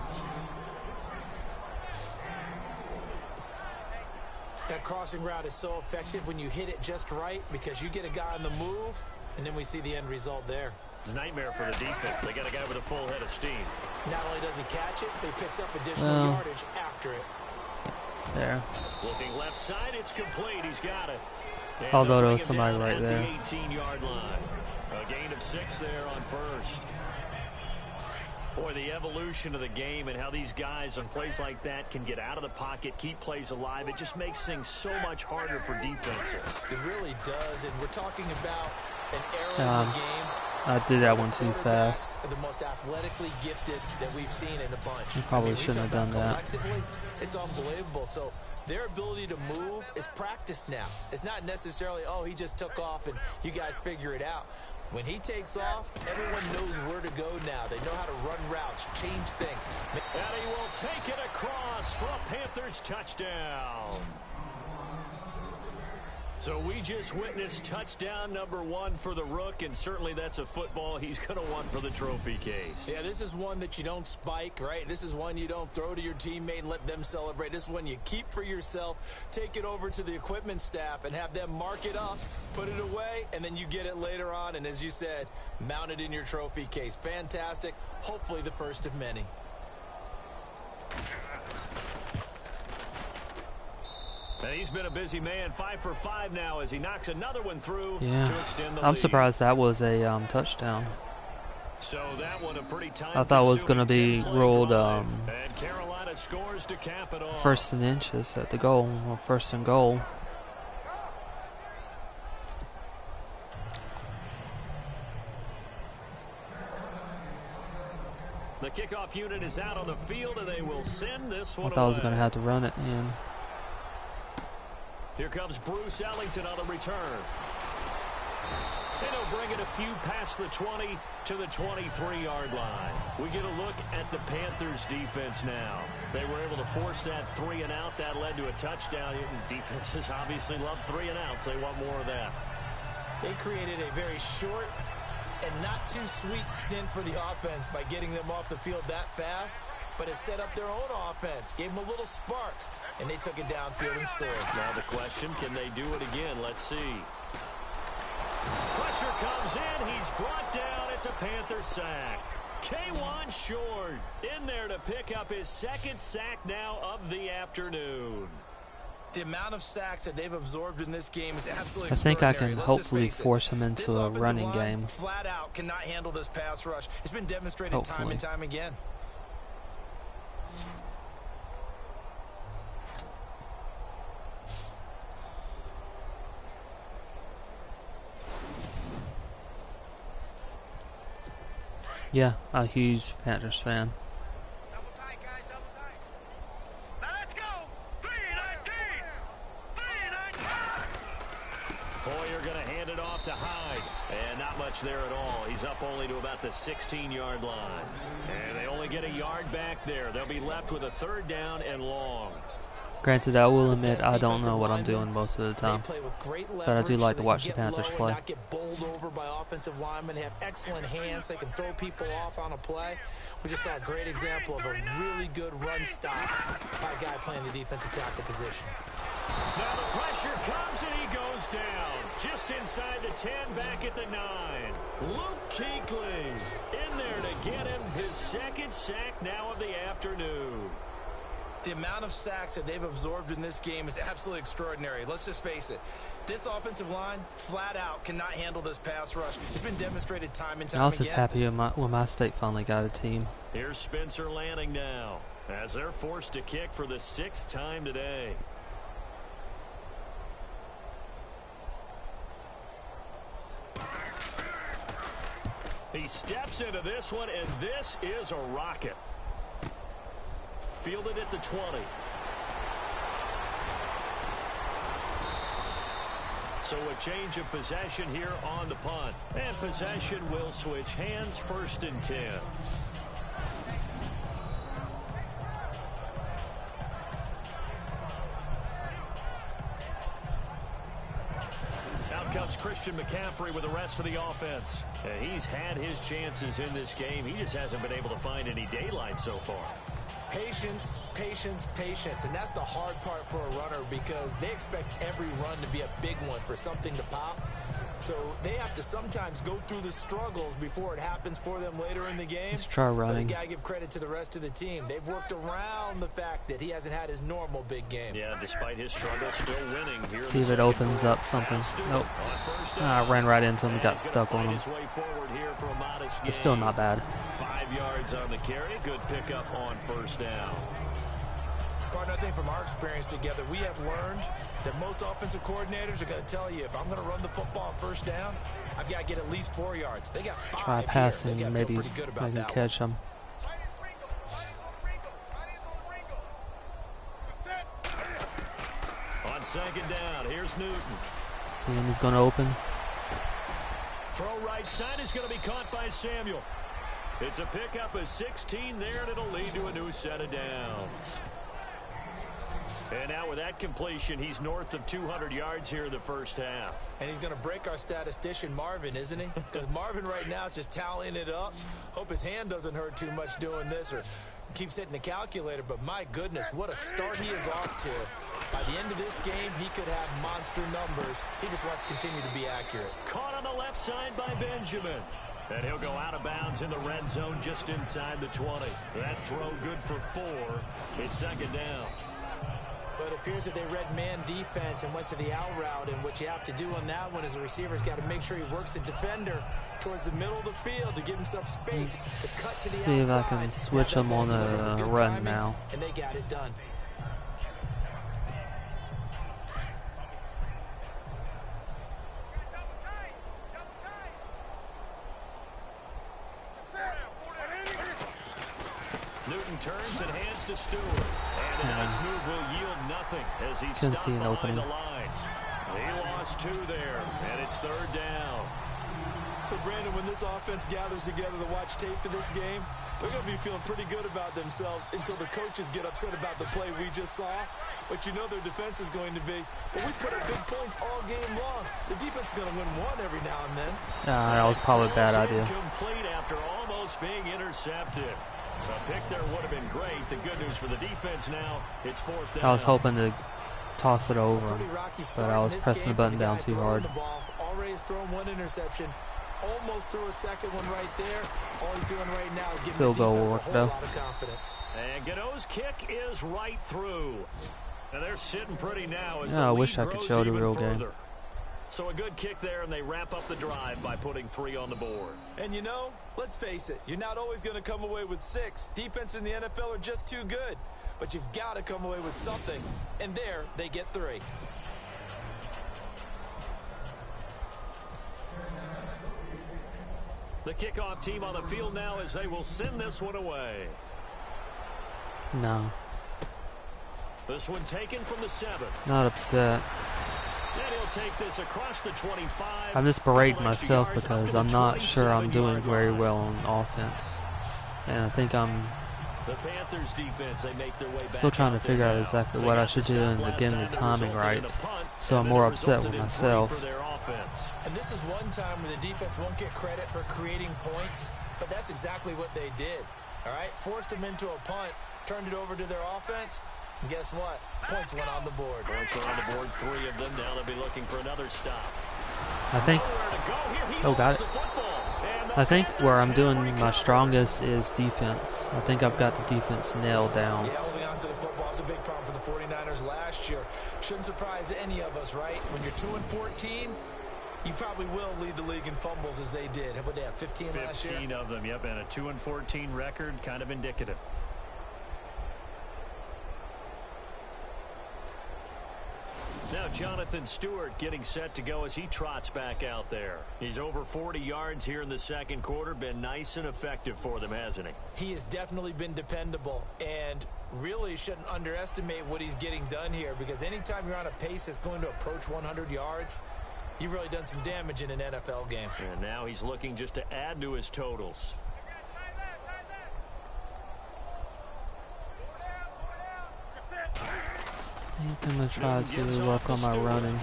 That crossing route is so effective when you hit it just right because you get a guy on the move, and then we see the end result there. It's a nightmare for the defense. They got a guy with a full head of steam. Not only does he catch it, but he picks up additional yardage after it. There. Looking left side, it's complete. He's got it. And Although there was somebody right at there. The 18-yard line. A gain of 6 there on first. Boy, the evolution of the game and how these guys on plays like that can get out of the pocket, keep plays alive, it just makes things so much harder for defenses. It really does, and we're talking about an era in the game. I did that one too fast. The most athletically gifted that we've seen in a bunch. You probably shouldn't have done that. Collectively, it's unbelievable. So their ability to move is practiced now. It's not necessarily, oh, he just took off and you guys figure it out. When he takes off, everyone knows where to go now. They know how to run routes, change things. And he will take it across for a Panthers touchdown. So we just witnessed touchdown number 1 for the Rook, and certainly that's a football he's going to want for the trophy case. Yeah, this is one that you don't spike, right? This is one you don't throw to your teammate and let them celebrate. This is one you keep for yourself, take it over to the equipment staff and have them mark it up, put it away, and then you get it later on. And as you said, mount it in your trophy case. Fantastic. Hopefully the first of many. And he's been a busy man, 5 for 5 now as he knocks another one through to extend the lead. I'm surprised that was a touchdown. So that one a pretty I thought it was going to be ruled and Carolina scores to cap it off. first and inches at the goal, or first and goal. The kickoff unit is out on the field, and they will send this one I thought I was away. going to have to run it in. Here comes Bruce Ellington on the return. And he'll bring it a few past the 20 to the 23-yard line. We get a look at the Panthers defense now. They were able to force that 3 and out. That led to a touchdown. Defenses obviously love 3 and outs. They want more of that. They created a very short and not too sweet stint for the offense by getting them off the field that fast, but it set up their own offense, gave them a little spark, and they took it downfield and scored. Now the question, can they do it again? Let's see. Pressure comes in. He's brought down. It's a Panther sack. K1 Short in there to pick up his 2nd sack now of the afternoon. The amount of sacks that they've absorbed in this game is absolutely I think I extraordinary. can Let's just hopefully face it. force him into This a offensive running line game. flat out cannot handle this pass rush. It's been demonstrated time and time again. Yeah, a huge Panthers fan. Double tight, guys, double tight. Now let's go. 3-19. 3-19. Boyer going to hand it off to Hyde. And not much there at all. He's up only to about the 16-yard line. And they only get a yard back there. They'll be left with a 3rd down and long. Granted, I will admit I don't know what I'm doing most of the time, They play with great but I do leverage like so to they watch can the get Panthers low play. and not get bowled over by offensive linemen. They have excellent hands. They can throw people off on a play. We just saw a great example of a really good run stop by a guy playing the defensive tackle position. Now the pressure comes and he goes down. Just inside the 10, back at the 9. Luke Kuechly in there to get him his 2nd sack now of the afternoon. The amount of sacks that they've absorbed in this game is absolutely extraordinary. Let's just face it. This offensive line, flat out, cannot handle this pass rush. It's been demonstrated time and time I was again. just happy when my state finally got a team. Here's Spencer Lanning now as they're forced to kick for the 6th time today. He steps into this one, and this is a rocket. Fielded at the 20. So a change of possession here on the punt. And possession will switch hands, 1st and 10. Out comes Christian McCaffrey with the rest of the offense. And he's had his chances in this game. He just hasn't been able to find any daylight so far. Patience, patience, patience. And that's the hard part for a runner because they expect every run to be a big one for something to pop. So they have to sometimes go through the struggles before it happens for them later in the game. Let's try running. But you got to give credit to the rest of the team. They've worked around the fact that he hasn't had his normal big game. Yeah, despite his struggles, still winning here. See if it opens up something. Nope. I ran right into him and got stuck on him. But still not bad. 5 yards on the carry. Good pickup on 1st down. Partner, I think from our experience together, we have learned that most offensive coordinators are going to tell you if I'm going to run the football on 1st down, I've got to get at least 4 yards. They got 5 Try here. passing, They got to maybe feel pretty good about I can that catch him. On 2nd down, here's Newton. See him, he's going to open. Throw right side is going to be caught by Samuel. It's a pickup of 16 there, and it'll lead to a new set of downs. And now with that completion, he's north of 200 yards here in the 1st half. And he's going to break our statistician Marvin, isn't he? Because Marvin right now is just tallying it up. Hope his hand doesn't hurt too much doing this or keeps hitting the calculator. But my goodness, what a start he is off to. By the end of this game, he could have monster numbers. He just wants to continue to be accurate. Caught on the left side by Benjamin. And he'll go out of bounds in the red zone just inside the 20. That throw good for 4. It's 2nd down. But it appears that they read man defense and went to the out route. And what you have to do on that one is the receiver's got to make sure he works the defender towards the middle of the field to give himself space to cut to the outside. See if I can switch him on the run now. And they got it done. Newton turns and hands to Stewart. And a nice move will yield nothing as he's Couldn't stopped see an behind opening. the line. He lost 2 there, and it's 3rd down. So, Brandon, when this offense gathers together to watch tape for this game, they're going to be feeling pretty good about themselves until the coaches get upset about the play we just saw. But you know their defense is going to be. But we put up big points all game long. The defense is going to win one every now and then. That was probably a bad idea. Complete after almost being intercepted. A pick there would have been great. The good news for the defense now, it's 4th down. I was hoping to toss it over, but I was pressing the button down too hard. Already has thrown 1 interception. Almost threw a second one right there. All he's doing right now is giving the defense a whole lot of confidence. And Godot's kick is right through. And they're sitting pretty now as I wish I could show the real game. So a good kick there, and they wrap up the drive by putting 3 on the board. And you know, let's face it, you're not always going to come away with 6. Defense in the NFL are just too good. But you've got to come away with something. And there, they get 3. The kickoff team on the field now as they will send this one away. No. This one taken from the 7. Not upset. And he'll take this across the 25. I'm just berating myself because I'm not sure I'm doing very well on offense. And I think I'm the Panthers defense, they make their way back still trying to figure out exactly what I should do and getting the timing right. So I'm more upset with myself. And this is one time where the defense won't get credit for creating points, but that's exactly what they did. All right, forced them into a punt, turned it over to their offense, and guess what? Points went on the board. Points are on the board, 3 of them. Now they'll be looking for another stop. I think, oh, got it. I think where I'm doing my strongest is defense. I think I've got the defense nailed down. Yeah, holding on to the football is a big problem for the 49ers last year. Shouldn't surprise any of us, right? When you're 2-14, you probably will lead the league in fumbles as they did. How about they have 15 last year? 15 of them, yep, and a 2-14 record, kind of indicative. Now Jonathan Stewart getting set to go as he trots back out there. He's over 40 yards here in the 2nd quarter. Been nice and effective for them, hasn't he? He has definitely been dependable and really shouldn't underestimate what he's getting done here, because anytime you're on a pace that's going to approach 100 yards, you've really done some damage in an NFL game. And now he's looking just to add to his totals. I think I'm going to try to work on my running.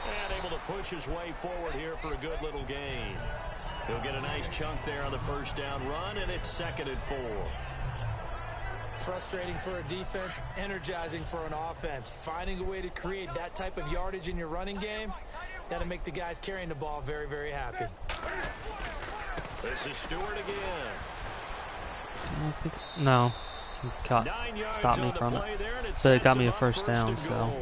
And able to push his way forward here for a good little gain. He'll get a nice chunk there on the 1st down run, and it's 2nd and 4. Frustrating for a defense, energizing for an offense. Finding a way to create that type of yardage in your running game, that'll make the guys carrying the ball very, very happy. This is Stewart again. I think, no. Stopped me from it. But it got me a 1st down, so.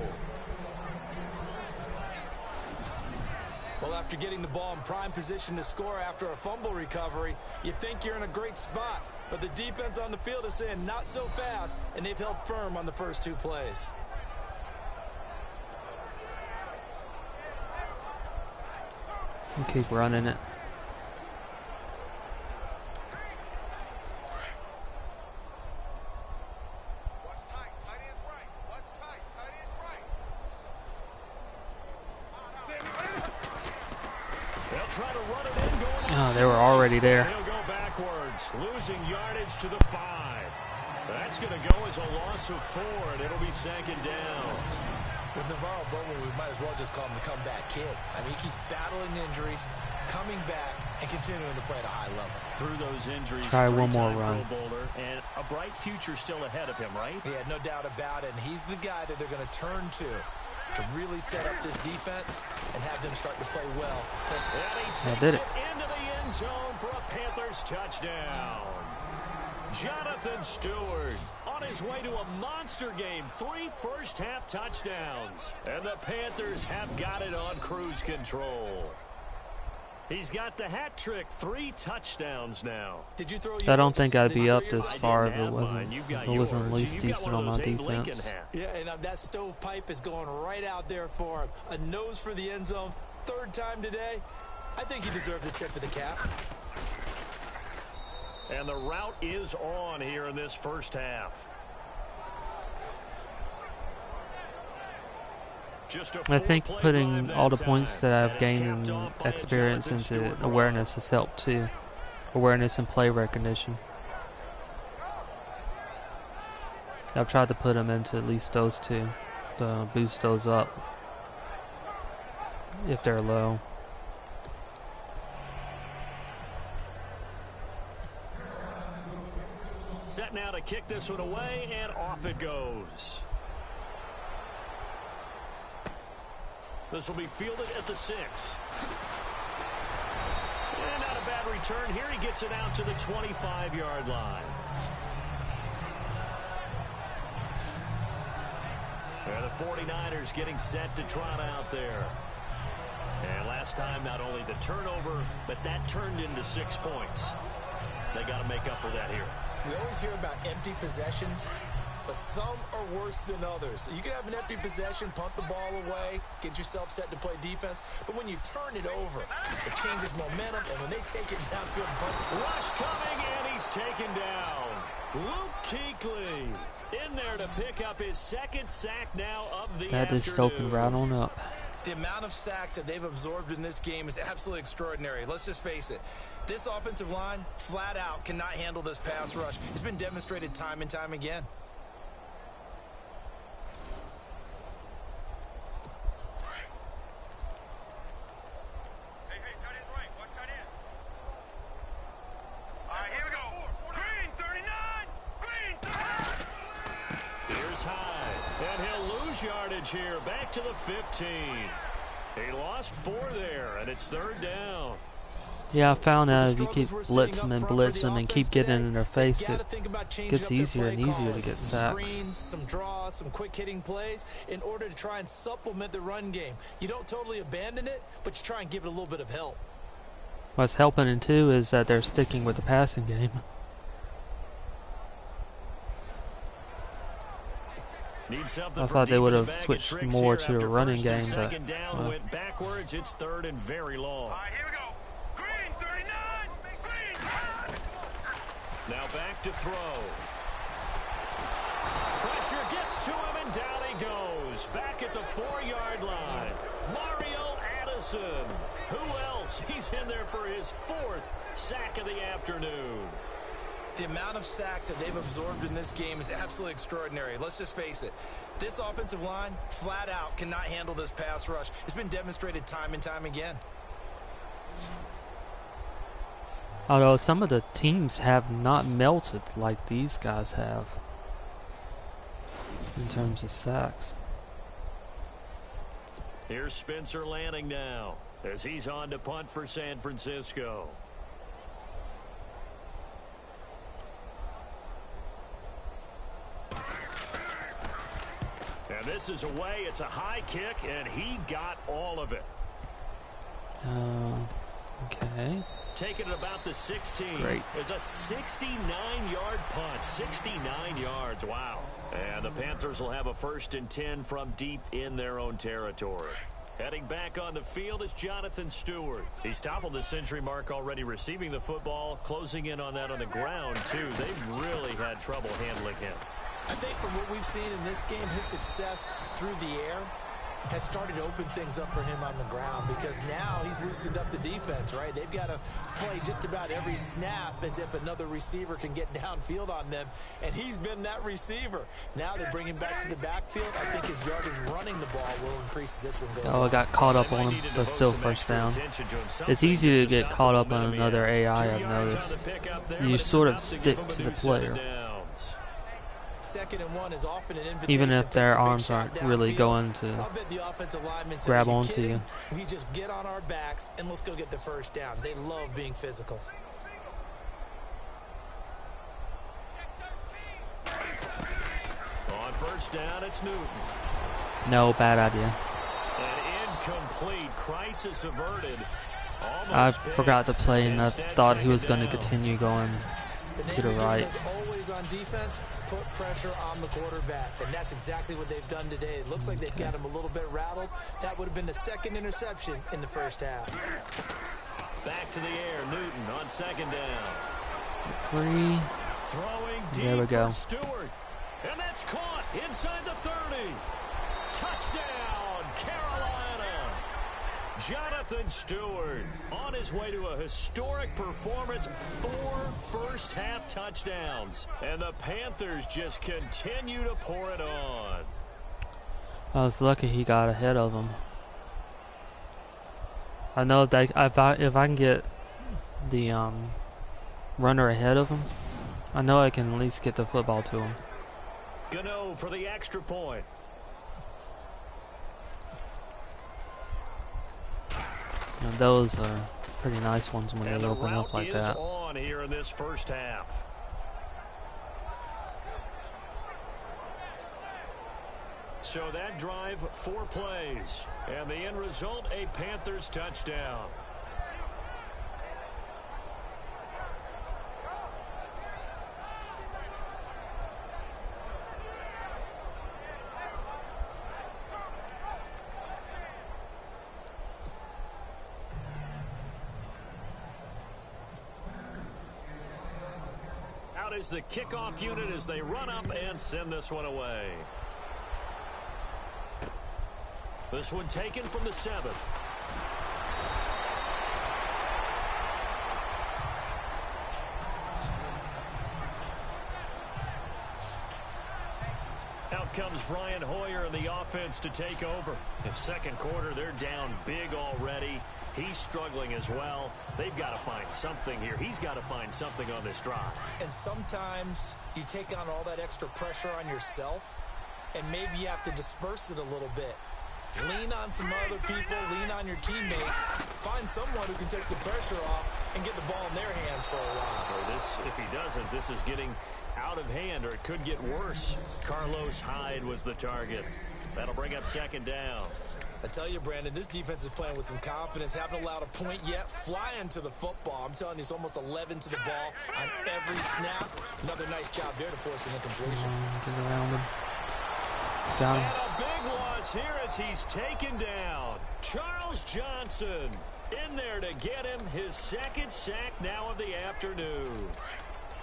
Well, after getting the ball in prime position to score after a fumble recovery, you think you're in a great spot. But the defense on the field is saying not so fast, and they've held firm on the first 2 plays. And keep running it. Oh, they were already there. He'll go backwards, losing yardage to the 5. That's going to go as a loss of 4, and it'll be 2nd down. With Navarro Bowman, we might as well just call him the comeback kid. I mean, he keeps battling injuries, coming back, and continuing to play at a high level. Through those injuries, try one more run. Pro Bowler, and a bright future still ahead of him, right? Yeah, no doubt about it. And he's the guy that they're going to turn to really set up this defense and have them start to play well. I did it. Into the end zone for a Panthers touchdown. Jonathan Stewart on his way to a monster game. 3 first-half touchdowns. And the Panthers have got it on cruise control. He's got the hat trick. 3 touchdowns now. Did you throw? I don't think I'd be up this far if it wasn't at least decent on my defense. Yeah, and that stovepipe is going right out there for him. A nose for the end zone. 3rd time today. I think he deserves a tip of the cap. And the route is on here in this first half. I think putting all the points that I've gained in experience into awareness has helped too. Awareness and play recognition. I've tried to put them into at least those two to boost those up if they're low. Set now to kick this one away, and off it goes. This will be fielded at the 6. And not a bad return here. He gets it out to the 25-yard line. And the 49ers getting set to trot out there. And last time, not only the turnover, but that turned into 6 points. They got to make up for that here. We always hear about empty possessions, but some are worse than others. You can have an empty possession, punt the ball away, get yourself set to play defense, but when you turn it over, it changes momentum, and when they take it downfield and punt. Rush coming, and he's taken down. Luke Kuechly in there to pick up his second sack now of the That afternoon. just opened right on up. The amount of sacks that they've absorbed in this game is absolutely extraordinary. Let's just face it. This offensive line, flat out, cannot handle this pass rush. It's been demonstrated time and time again. Yardage here, back to the 15. He lost 4 there, and it's 3rd down. Yeah, I found out if you keep blitzing them and keep getting in their face, it gets easier and easier to get sacks. Some draws, some quick hitting plays in order to try and supplement the run game. You don't totally abandon it, but you try and give it a little bit of help. What's helping in too is that they're sticking with the passing game. I thought they would have switched more to a running game, but went backwards. It's 3rd and very long. Here we go. Green, 39. Green. Now back to throw. Pressure gets to him, and down he goes. Back at the 4-yard line. Mario Addison. Who else? He's in there for his 4th sack of the afternoon. The amount of sacks that they've absorbed in this game is absolutely extraordinary. Let's just face it. This offensive line, flat out, cannot handle this pass rush. It's been demonstrated time and time again. Although some of the teams have not melted like these guys have in terms of sacks. Here's Spencer Lanning now as he's on to punt for San Francisco. And this is away. It's a high kick, and he got all of it. Okay. Taking it about the 16. Great. It's a 69-yard punt. 69 yards. Wow. And the Panthers will have a 1st and 10 from deep in their own territory. Heading back on the field is Jonathan Stewart. He's toppled the century mark already receiving the football, closing in on that on the ground, too. They've really had trouble handling him. I think from what we've seen in this game, his success through the air has started to open things up for him on the ground, because now he's loosened up the defense, right? They've got to play just about every snap as if another receiver can get downfield on them, and he's been that receiver. Now they bring him back to the backfield. I think his yardage running the ball will increase as this one goes on. I got caught up on him, but still 1st down. It's easy to get caught up on another AI, I've noticed. You sort of stick to the player. 2nd and 1 is often an invitation, even if their arms aren't really going to grab onto you. We just get on our backs and let's go get the 1st down. They love being physical. On 1st down, it's Newton. No, bad idea. An incomplete, crisis averted. I forgot to play, and I thought he was going to continue going to the right. Always on defense, put pressure on the quarterback, and that's exactly what they've done today. It looks like they've got him a little bit rattled. That would have been the 2nd interception in the 1st half. Back to the air, Newton on 2nd down. Free. Throwing deep There we go. for Stewart. And that's caught inside the 30. Touchdown, Carolina. Jonathan Stewart on his way to a historic performance. 4 first-half touchdowns. And the Panthers just continue to pour it on. I was lucky he got ahead of him. I know that if I can get the runner ahead of him, I know I can at least get the football to him. Gano for the extra point. And those are pretty nice ones when And they the open route up like is that. on here in this first half. So that drive, 4 plays. And the end result, a Panthers touchdown. Out is the kickoff unit as they run up and send this one away. This one taken from the 7. Out comes Brian Hoyer in the offense to take over. In second quarter, they're down big already. He's struggling as well. They've got to find something here. He's got to find something on this drive. And sometimes you take on all that extra pressure on yourself, and maybe you have to disperse it a little bit. Lean on some other people, lean on your teammates, find someone who can take the pressure off and get the ball in their hands for a while. Or this, if he doesn't, this is getting out of hand, or it could get worse. Carlos Hyde was the target. That'll bring up second down. I tell you, Brandon, this defense is playing with some confidence. Haven't allowed a point yet. Flying to the football. I'm telling you, it's almost 11 to the ball on every snap. Another nice job there to force an incompletion. Get around him. Got him. And a big loss here as he's taken down. Charles Johnson in there to get him his second sack now of the afternoon.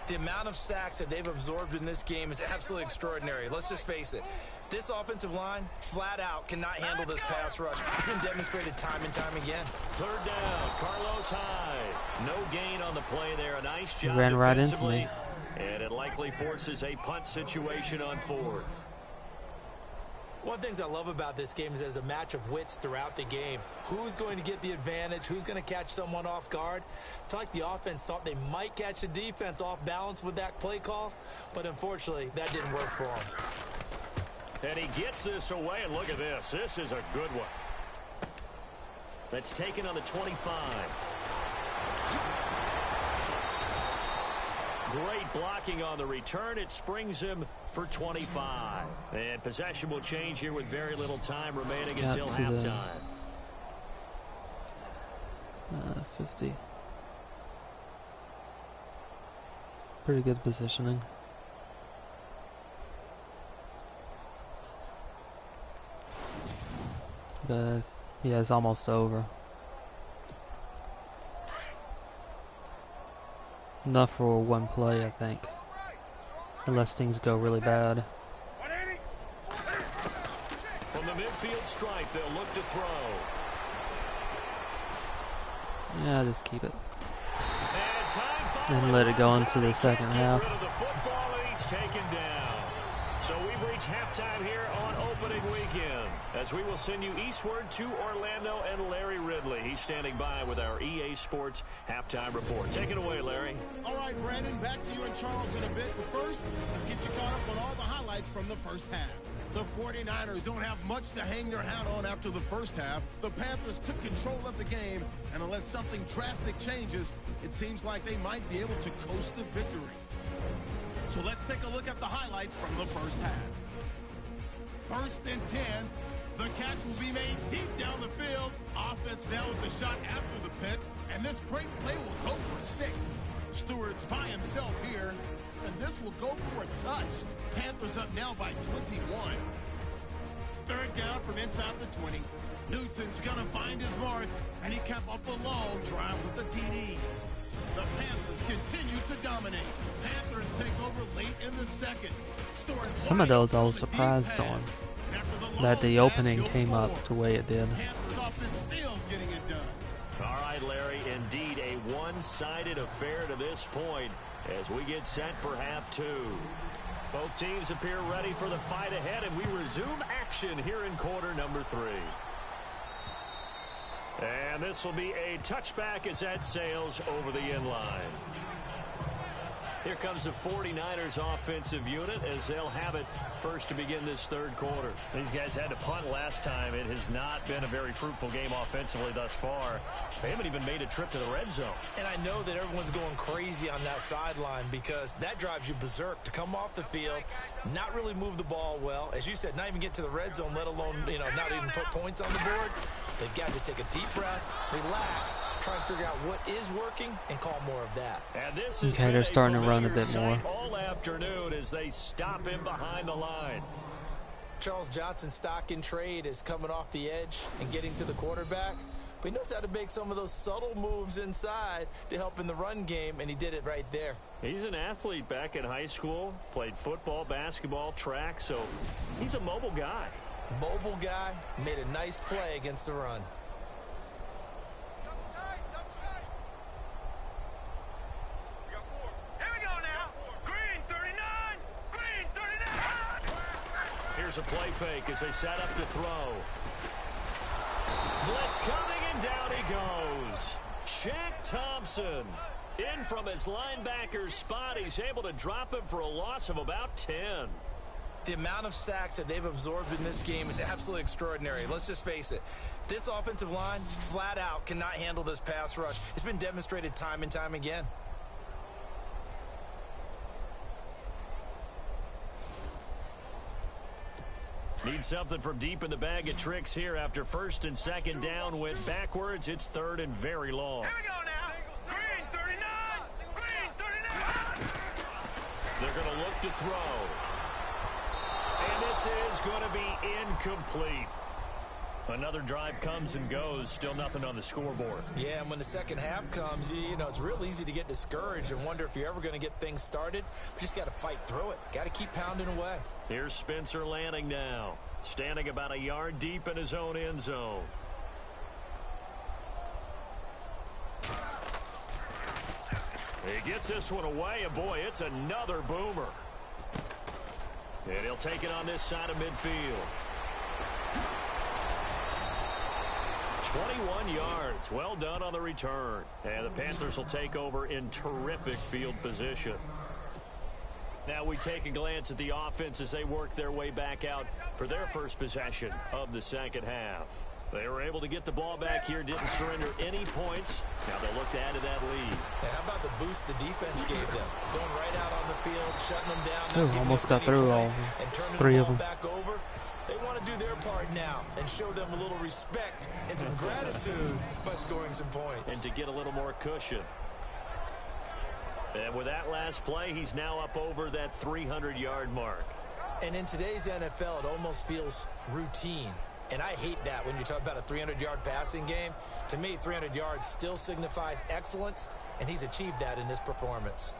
The amount of sacks that they've absorbed in this game is absolutely extraordinary. Let's just face it. This offensive line, flat out, cannot handle this pass rush. It's been demonstrated time and time again. Third down, Carlos Hyde. No gain on the play there. A nice job ran right into defensively. me. And it likely forces a punt situation on 4th. One of the things I love about this game is there's a match of wits throughout the game. Who's going to get the advantage? Who's going to catch someone off guard? I feel like the offense thought they might catch the defense off balance with that play call, but unfortunately, that didn't work for them. And he gets this away, and look at this. This is a good one. That's taken on the 25. Great blocking on the return. It springs him for 25. And possession will change here with very little time remaining until halftime. 50. Pretty good positioning. But yeah, it's almost over. Enough for one play, I think. Unless things go really bad. From the midfield stripe, they'll look to throw. Yeah, just keep it. And let it go into the second half. Rid of the football, and he's taken down. So we've reached halftime here on opening weekend, as we will send you eastward to Orlando and Larry Ridley. He's standing by with our EA Sports halftime report. Take it away, Larry. All right, Brandon, back to you and Charles in a bit. But first, let's get you caught up on all the highlights from the first half. The 49ers don't have much to hang their hat on after the first half. The Panthers took control of the game, and unless something drastic changes, it seems like they might be able to coast to victory. So let's take a look at the highlights from the first half. 1st and 10. The catch will be made deep down the field. Offense now with the shot after the pick. And this great play will go for 6. Stewart's by himself here. And this will go for a touch. Panthers up now by 21. 3rd down from inside the 20. Newton's going to find his mark. And he capped off the long drive with the TD. The Panthers continue to dominate. dominate. Panthers take over late in the second. Some of those I was surprised on, that the opening came up the way it did. Panthers offense still getting it done. All right, Larry, indeed a one-sided affair to this point as we get set for half two. Both teams appear ready for the fight ahead, and we resume action here in quarter number 3. And this will be a touchback as that sails over the end line. Here comes the 49ers offensive unit as they'll have it first to begin this third quarter. These guys had to punt last time. It has not been a very fruitful game offensively thus far. They haven't even made a trip to the red zone. And I know that everyone's going crazy on that sideline because that drives you berserk to come off the field, not really move the ball well. As you said, not even get to the red zone, let alone, not even put points on the board. They've got to just take a deep breath, relax, try and figure out what is working, and call more of that. And this Okay, they're starting to run a bit more. All afternoon as they stop him behind the line. Charles Johnson's stock in trade is coming off the edge and getting to the quarterback. But he knows how to make some of those subtle moves inside to help in the run game, and he did it right there. He's an athlete back in high school, played football, basketball, track, so he's a mobile guy. Mobile guy, made a nice play against the run. Here's a play fake as they set up to throw. Blitz coming, and down he goes. Shaq Thompson in from his linebacker's spot. He's able to drop him for a loss of about 10. The amount of sacks that they've absorbed in this game is absolutely extraordinary. Let's just face it. This offensive line, flat out, cannot handle this pass rush. It's been demonstrated time and time again. Need something from deep in the bag of tricks here after first and second down went backwards. It's third and very long. Here we go now. Green 39. Green 39. They're going to look to throw. And this is going to be incomplete. Another drive comes and goes. Still nothing on the scoreboard. Yeah, and when the second half comes, it's real easy to get discouraged and wonder if you're ever going to get things started. But you just got to fight through it. Got to keep pounding away. Here's Spencer Lanning now, standing about a yard deep in his own end zone. He gets this one away, and boy, it's another boomer. And he'll take it on this side of midfield. 21 yards. Well done on the return. And the Panthers will take over in terrific field position. Now we take a glance at the offense as they work their way back out for their first possession of the second half. They were able to get the ball back here, didn't surrender any points. Now they'll look to add to that lead. Yeah, how about the boost the defense gave them? Going right out on the field, shutting them down. Ooh, almost got through all three of them. Back over. They want to do their part now and show them a little respect and some gratitude by scoring some points. And to get a little more cushion. And with that last play, he's now up over that 300-yard mark. And in today's NFL, it almost feels routine. And I hate that when you talk about a 300-yard passing game. To me, 300 yards still signifies excellence, and he's achieved that in this performance.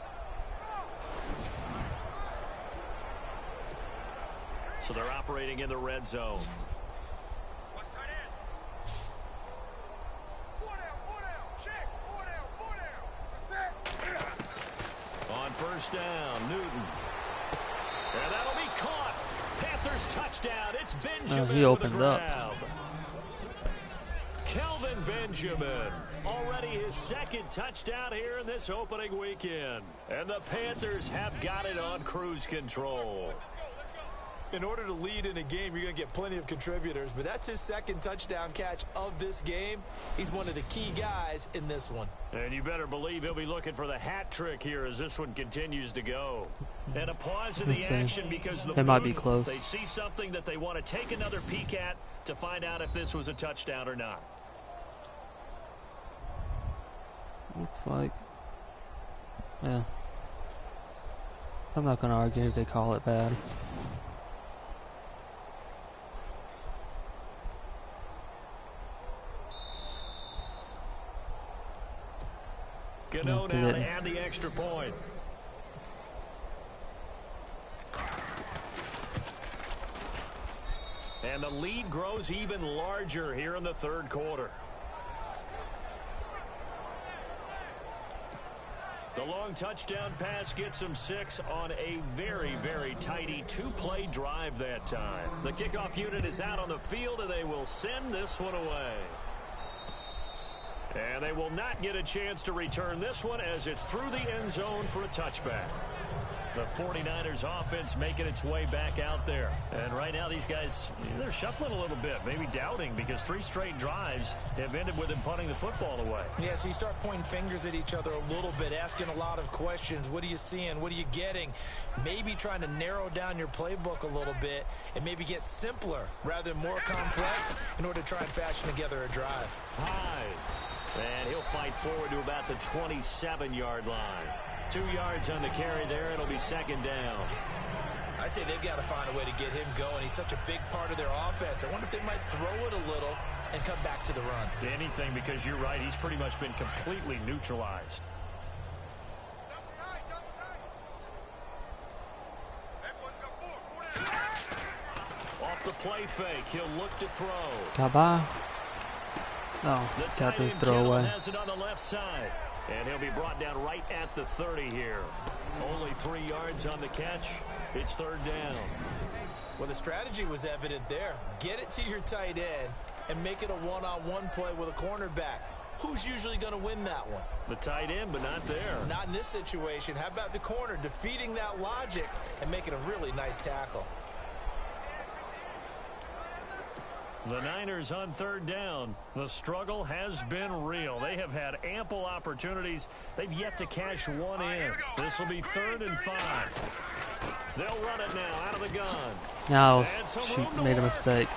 So they're operating in the red zone. On first down, Newton. And that'll be caught. Panthers touchdown. It's Benjamin. He opened up. Kelvin Benjamin. Already his second touchdown here in this opening weekend. And the Panthers have got it on cruise control. In order to lead in a game, you're going to get plenty of contributors, but that's his second touchdown catch of this game. He's one of the key guys in this one. And you better believe he'll be looking for the hat trick here as this one continues to go. And a pause in the action because the it might be close. They see something that they want to take another peek at to find out if this was a touchdown or not. Looks like, yeah. I'm not going to argue if they call it bad. Gano now to add the extra point. And the lead grows even larger here in the third quarter. The long touchdown pass gets him 6 on a very, very tidy two-play drive that time. The kickoff unit is out on the field, and they will send this one away. And they will not get a chance to return this one as it's through the end zone for a touchback. The 49ers offense making its way back out there. And right now these guys, they're shuffling a little bit, maybe doubting, because 3 straight drives have ended with them punting the football away. Yeah, so you start pointing fingers at each other a little bit, asking a lot of questions. What are you seeing? What are you getting? Maybe trying to narrow down your playbook a little bit and maybe get simpler rather than more complex in order to try and fashion together a drive. Hyde. And he'll fight forward to about the 27-yard line. 2 yards on the carry there. It'll be second down. I'd say they've got to find a way to get him going. He's such a big part of their offense. I wonder if they might throw it a little and come back to the run. Anything, because you're right. He's pretty much been completely neutralized. Off the play fake. He'll look to throw. Bye-bye. Oh, got to throw away. Has it on the left side. And he'll be brought down right at the 30 here. Only 3 yards on the catch. It's third down. Well, the strategy was evident there. Get it to your tight end and make it a one-on-one play with a cornerback. Who's usually going to win that one? The tight end, but not there. Not in this situation. How about the corner defeating that logic and making a really nice tackle? The Niners on third down. The struggle has been real. They have had ample opportunities. They've yet to cash one in. This will be 3rd and 5. They'll run it now out of the gun. Now, made a mistake.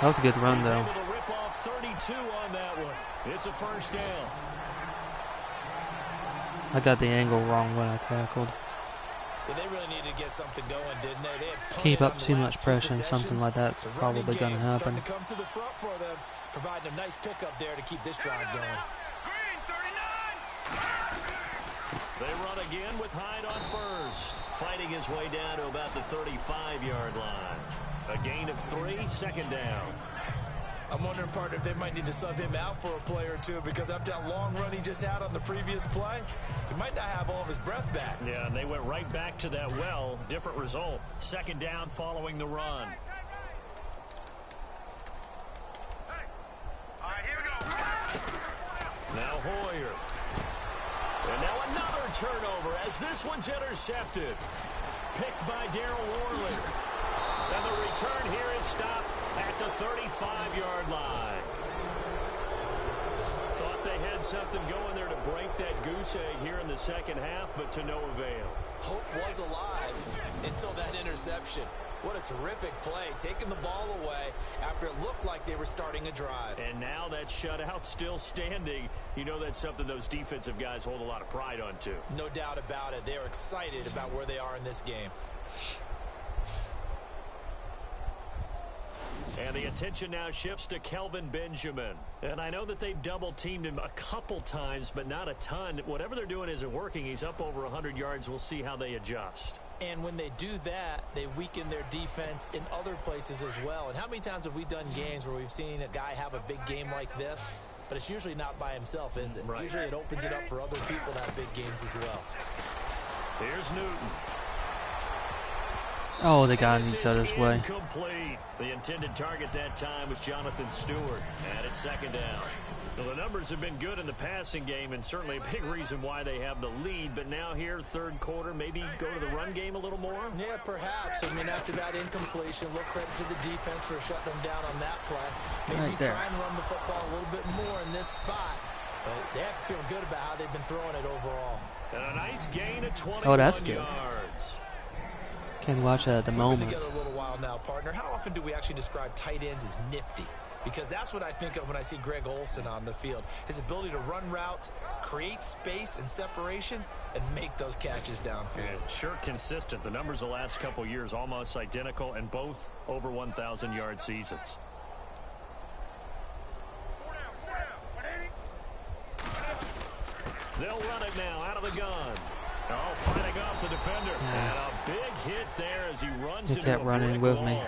That was a good run, though. He's able to rip off 32 on that one. It's a first down. I got the angle wrong when I tackled. Yeah, they really needed to get something going, didn't they? They had Keep up too much pressure and something like that's probably going to happen. To come to the front for them, providing a nice pickup there to keep this drive going. They run again with Hyde on first. Fighting his way down to about the 35-yard line. A gain of 3, second down. I'm wondering, partner, if they might need to sub him out for a play or two, because after that long run he just had on the previous play, he might not have all of his breath back. Yeah, and they went right back to that well. Different result. Second down following the run. All right, here we go. Now Hoyer. And now another turnover as this one's intercepted. Picked by Darryl Worley. And the return here is stopped at the 35-yard line. Thought they had something going there to break that goose egg here in the second half, but to no avail. Hope was alive until that interception. What a terrific play, taking the ball away after it looked like they were starting a drive. And now that shutout still standing. You know that's something those defensive guys hold a lot of pride on, too. No doubt about it. They're excited about where they are in this game. And the attention now shifts to Kelvin Benjamin. And I know that they've double-teamed him a couple times, but not a ton. Whatever they're doing isn't working. He's up over 100 yards. We'll see how they adjust. And when they do that, they weaken their defense in other places as well. And how many times have we done games where we've seen a guy have a big game like this? But it's usually not by himself, is it? Right. Usually it opens it up for other people to have big games as well. Here's Newton. Oh, they got in each other's way. Incomplete. The intended target that time was Jonathan Stewart. And it's second down. Well, the numbers have been good in the passing game, and certainly a big reason why they have the lead. But now here, third quarter, maybe go to the run game a little more? Yeah, perhaps. I mean, after that incompletion, look credit to the defense for shutting them down on that play. Maybe try and run the football a little bit more in this spot. But they have to feel good about how they've been throwing it overall. And a nice gain of 21 Oh, that's good. yards. Can't watch that at the moment. We've been together a little while now, partner. How often do we actually describe tight ends as nifty? Because that's what I think of when I see Greg Olsen on the field. His ability to run routes, create space and separation, and make those catches downfield. And sure consistent. The numbers the last couple years almost identical, and both over 1,000-yard seasons. Four down. They'll run it now out of the gun. Oh, fighting off the defender. And a big hit there as he runs He into kept a running brick with me. wall.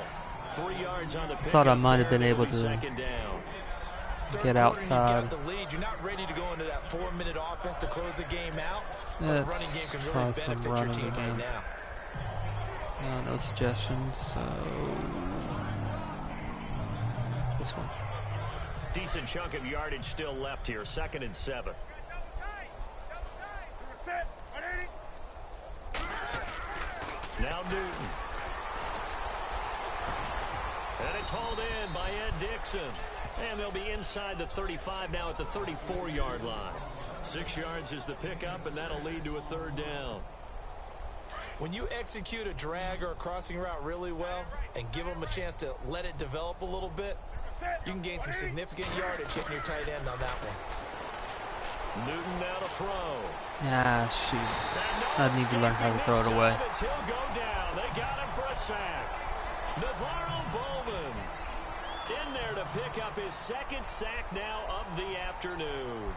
3 yards on the I thought I pickup might have there, been and it'll able be to second down. get outside. You've got the lead. You're not ready to go into that 4-minute offense to close the game out. Let's the running game can try really some benefit your running team again. right now. No suggestions, so this one. Decent chunk of yardage still left here. 2nd and 7. Now Newton. And it's hauled in by Ed Dixon. And they'll be inside the 35 now at the 34-yard line. 6 yards is the pickup, and that'll lead to a 3rd down. When you execute a drag or a crossing route really well and give them a chance to let it develop a little bit, you can gain some significant yardage hitting your tight end on that one. Newton now to throw. Yeah, shoot. I need to learn how to throw it away. He'll go down. They got him for a sack. Navarro Bowman in there to pick up his 2nd sack now of the afternoon.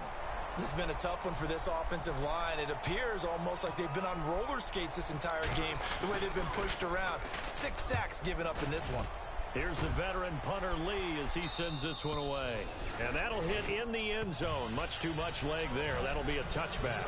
This has been a tough one for this offensive line. It appears almost like they've been on roller skates this entire game, the way they've been pushed around. 6 sacks given up in this one. Here's the veteran punter Lee as he sends this one away. And that'll hit in the end zone. Much too much leg there. That'll be a touchback.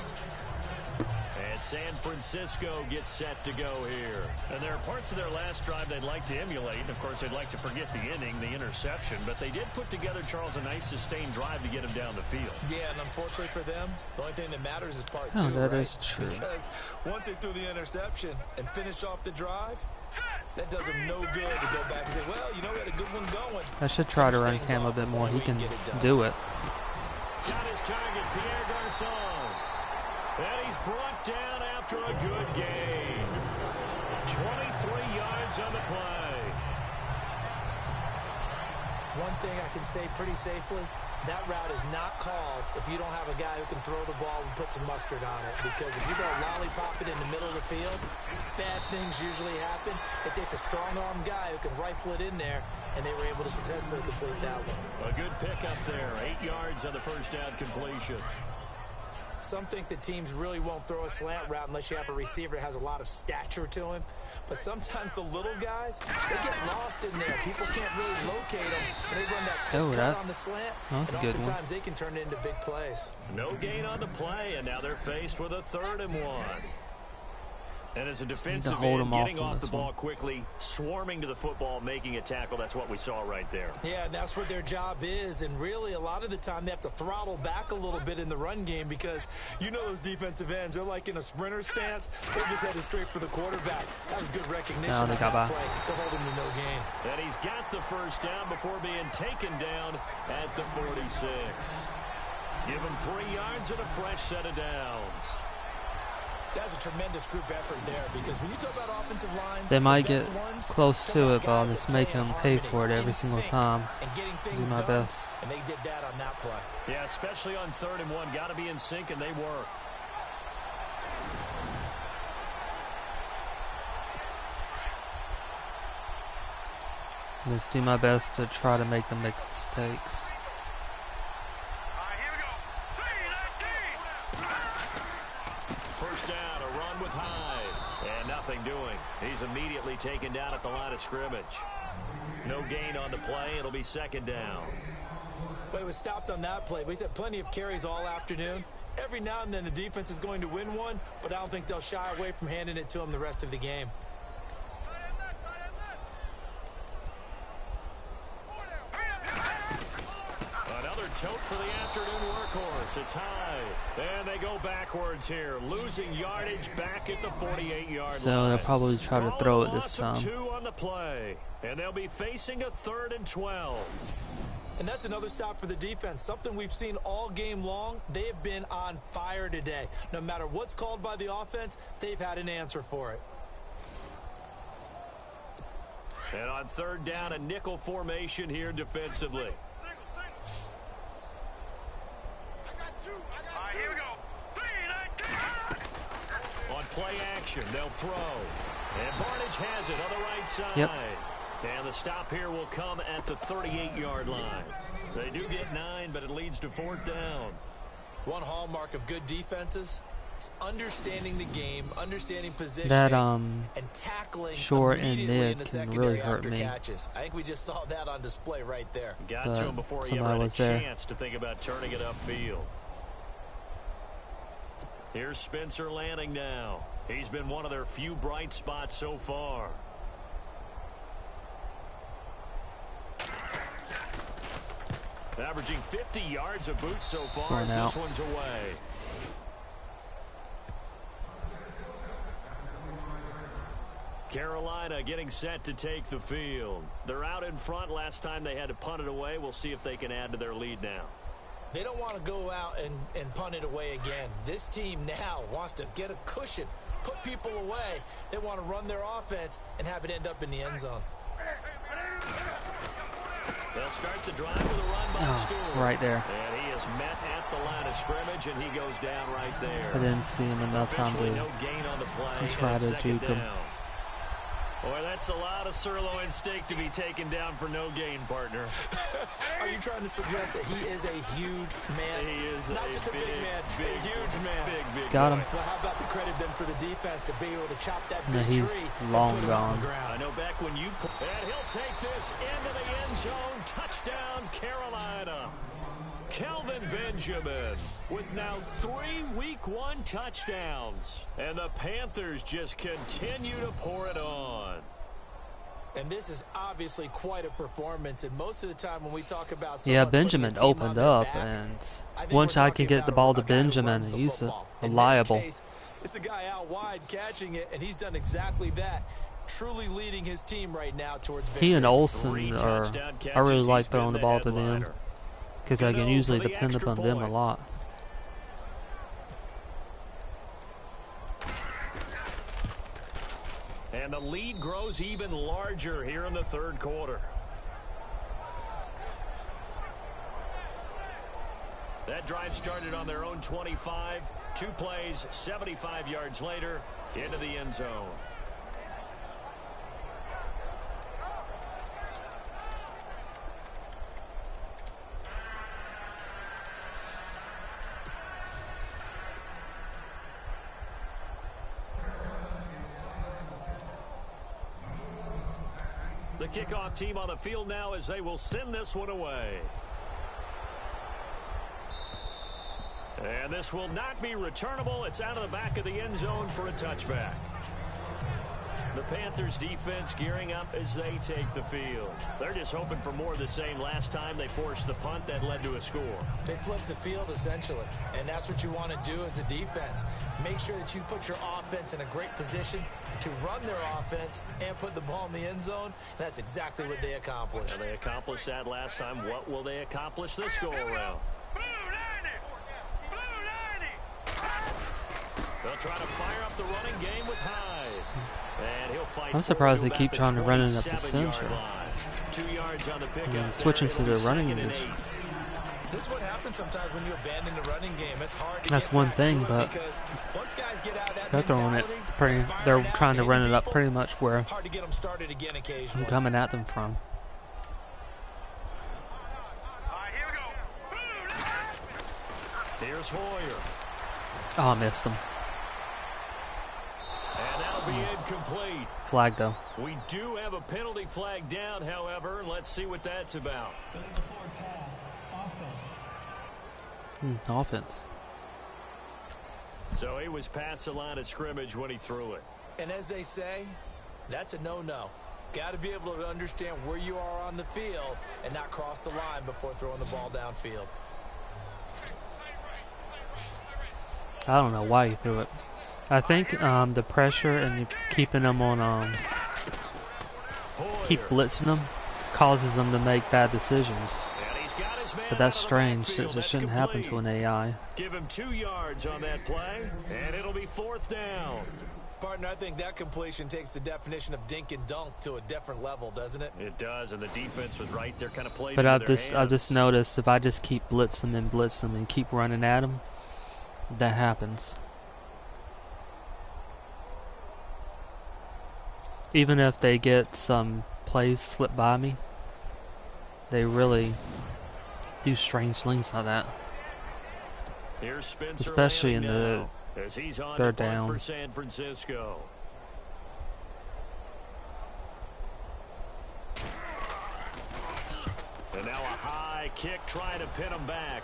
And San Francisco gets set to go here. And there are parts of their last drive they'd like to emulate. And, of course, they'd like to forget the inning, the interception. But they did put together, Charles, a nice sustained drive to get him down the field. Yeah, and unfortunately for them, the only thing that matters is part 2, that right? is true. Because once they threw the interception and finished off the drive, that does them no good to go back and say, well, you know, we had a good one going. I should try to run Cam a bit more. He can do it. Got his target, Pierre Garçon. And he's brought down after a good gain. 23 yards on the play. One thing I can say pretty safely, that route is not called if you don't have a guy who can throw the ball and put some mustard on it. Because if you go lollipop it in the middle of the field, bad things usually happen. It takes a strong-arm guy who can rifle it in there, and they were able to successfully complete that one. A good pickup there. 8 yards on the first down completion. Some think that teams really won't throw a slant route unless you have a receiver that has a lot of stature to him. But sometimes the little guys, they get lost in there. People can't really locate them. And they run that quick cut on the slant. That's a and good one. oftentimes they can turn it into big plays. No gain on the play, and now they're faced with a 3rd and 1. And as a defensive end, getting off the ball quickly, swarming to the football, making a tackle, that's what we saw right there. Yeah, and that's what their job is. And really, a lot of the time, they have to throttle back a little bit in the run game because you know those defensive ends, they're like in a sprinter stance. They're just headed straight for the quarterback. That was good recognition on that play to hold him to no gain. And he's got the first down before being taken down at the 46. Give him 3 yards and a fresh set of downs. That's a tremendous group effort there because when you talk about offensive lines, they might get close to it, but I'll just make them pay for it every single time. Do my best. And they did that on that play. Yeah, especially on 3rd and 1. Got to be in sync, and they were. Let's do my best to try to make them make mistakes. First down, a run with Hyde. And nothing doing. He's immediately taken down at the line of scrimmage. No gain on the play. It'll be 2nd down. Well, he was stopped on that play, but he's had plenty of carries all afternoon. Every now and then the defense is going to win one, but I don't think they'll shy away from handing it to him the rest of the game. Another tote for the afternoon workhorse. It's high. And they go backwards here, losing yardage back at the 48-yard line. So they'll probably try to throw it this time. 2 on the play. And they'll be facing a 3rd and 12. And that's another stop for the defense. Something we've seen all game long. They have been on fire today. No matter what's called by the offense, they've had an answer for it. And on 3rd down, a nickel formation here defensively. Here we go. On play action, they'll throw. And Barnage has it on the right side. Yep. And the stop here will come at the 38-yard line. They do get 9, but it leads to 4th down. One hallmark of good defenses It's understanding the game, understanding positioning, That and tackling short and immediately in mid the can secondary really hurt after me. catches. I think we just saw that on display right there. Got to him before he ever had a chance to think about turning it upfield. Here's Spencer Lanning now. He's been one of their few bright spots so far. Averaging 50 yards a boot so far as this one's away. Carolina getting set to take the field. They're out in front. Last time they had to punt it away. We'll see if they can add to their lead now. They don't want to go out and punt it away again. This team now wants to get a cushion, put people away. They want to run their offense and have it end up in the end zone. They'll start the drive with a run by Stewart. Right there. And he is met at the line of scrimmage, and he goes down right there. I didn't see him enough time to no gain on the play, try to juke him. Boy, that's a lot of sirloin steak to be taken down for no gain, partner. Are you trying to suggest that he is a huge man? He is not just a big man, a huge man. Big Got him. Well, how about the credit then for the defense to be able to chop that big he's tree long and put it gone. on the ground. I know back when you... And he'll take this into the end zone. Touchdown, Carolina. Kelvin Benjamin with now 3 Week 1 touchdowns. And the Panthers just continue to pour it on. And this is obviously quite a performance. And most of the time when we talk about... Yeah, Benjamin opened up. And once I can get the ball to Benjamin, he's reliable. It's a guy out wide catching it, and he's done exactly that. Truly leading his team right now towards victory. He and Olsen are... I really like throwing the ball to them, because I can usually depend upon them a lot. And the lead grows even larger here in the third quarter. That drive started on their own 25. 2 plays, 75 yards later, into the end zone. The kickoff team on the field now as they will send this one away. And this will not be returnable. It's out of the back of the end zone for a touchback. The Panthers defense gearing up as they take the field. They're just hoping for more of the same. Last time they forced the punt that led to a score. They flipped the field essentially, and that's what you want to do as a defense. Make sure that you put your offense in a great position to run their offense and put the ball in the end zone. And that's exactly what they accomplished. And they accomplished that last time. What will they accomplish this go around? They'll try to fire up the running game with Hyde. And he'll fight. I'm surprised they keep trying to run it up the center. 2 yards on the pickup. Switching to their running game. This is what happens sometimes when you abandon the running game. It's hard to That's get one back thing, to it but because once guys get out of that they're throwing it pretty. They're trying to run it up pretty much where hard to get them started again occasionally. I'm coming at them from. Here's Hoyer. Oh, I missed him. And that'll be incomplete. Flag though. We do have a penalty flag down, however. Let's see what that's about. Going forward pass. Offense. Offense. So he was past the line of scrimmage when he threw it. And as they say, that's a no-no. Got to be able to understand where you are on the field and not cross the line before throwing the ball downfield. I don't know why he threw it. I think the pressure and keeping them on, keep blitzing them, causes them to make bad decisions. But that's strange, since it shouldn't happen to an AI. Give him 2 yards on that play, and it'll be 4th down. Partner, I think that completion takes the definition of dink and dunk to a different level, doesn't it? It does, and the defense was right there, kind of played. But I've just noticed if I just keep blitzing and keep running at them, that happens. Even if they get some plays slip by me, they really do strange things like that. Here's Spencer especially in Lanning as he's on Third to punt down. for San Francisco. And now a high kick trying to pin him back.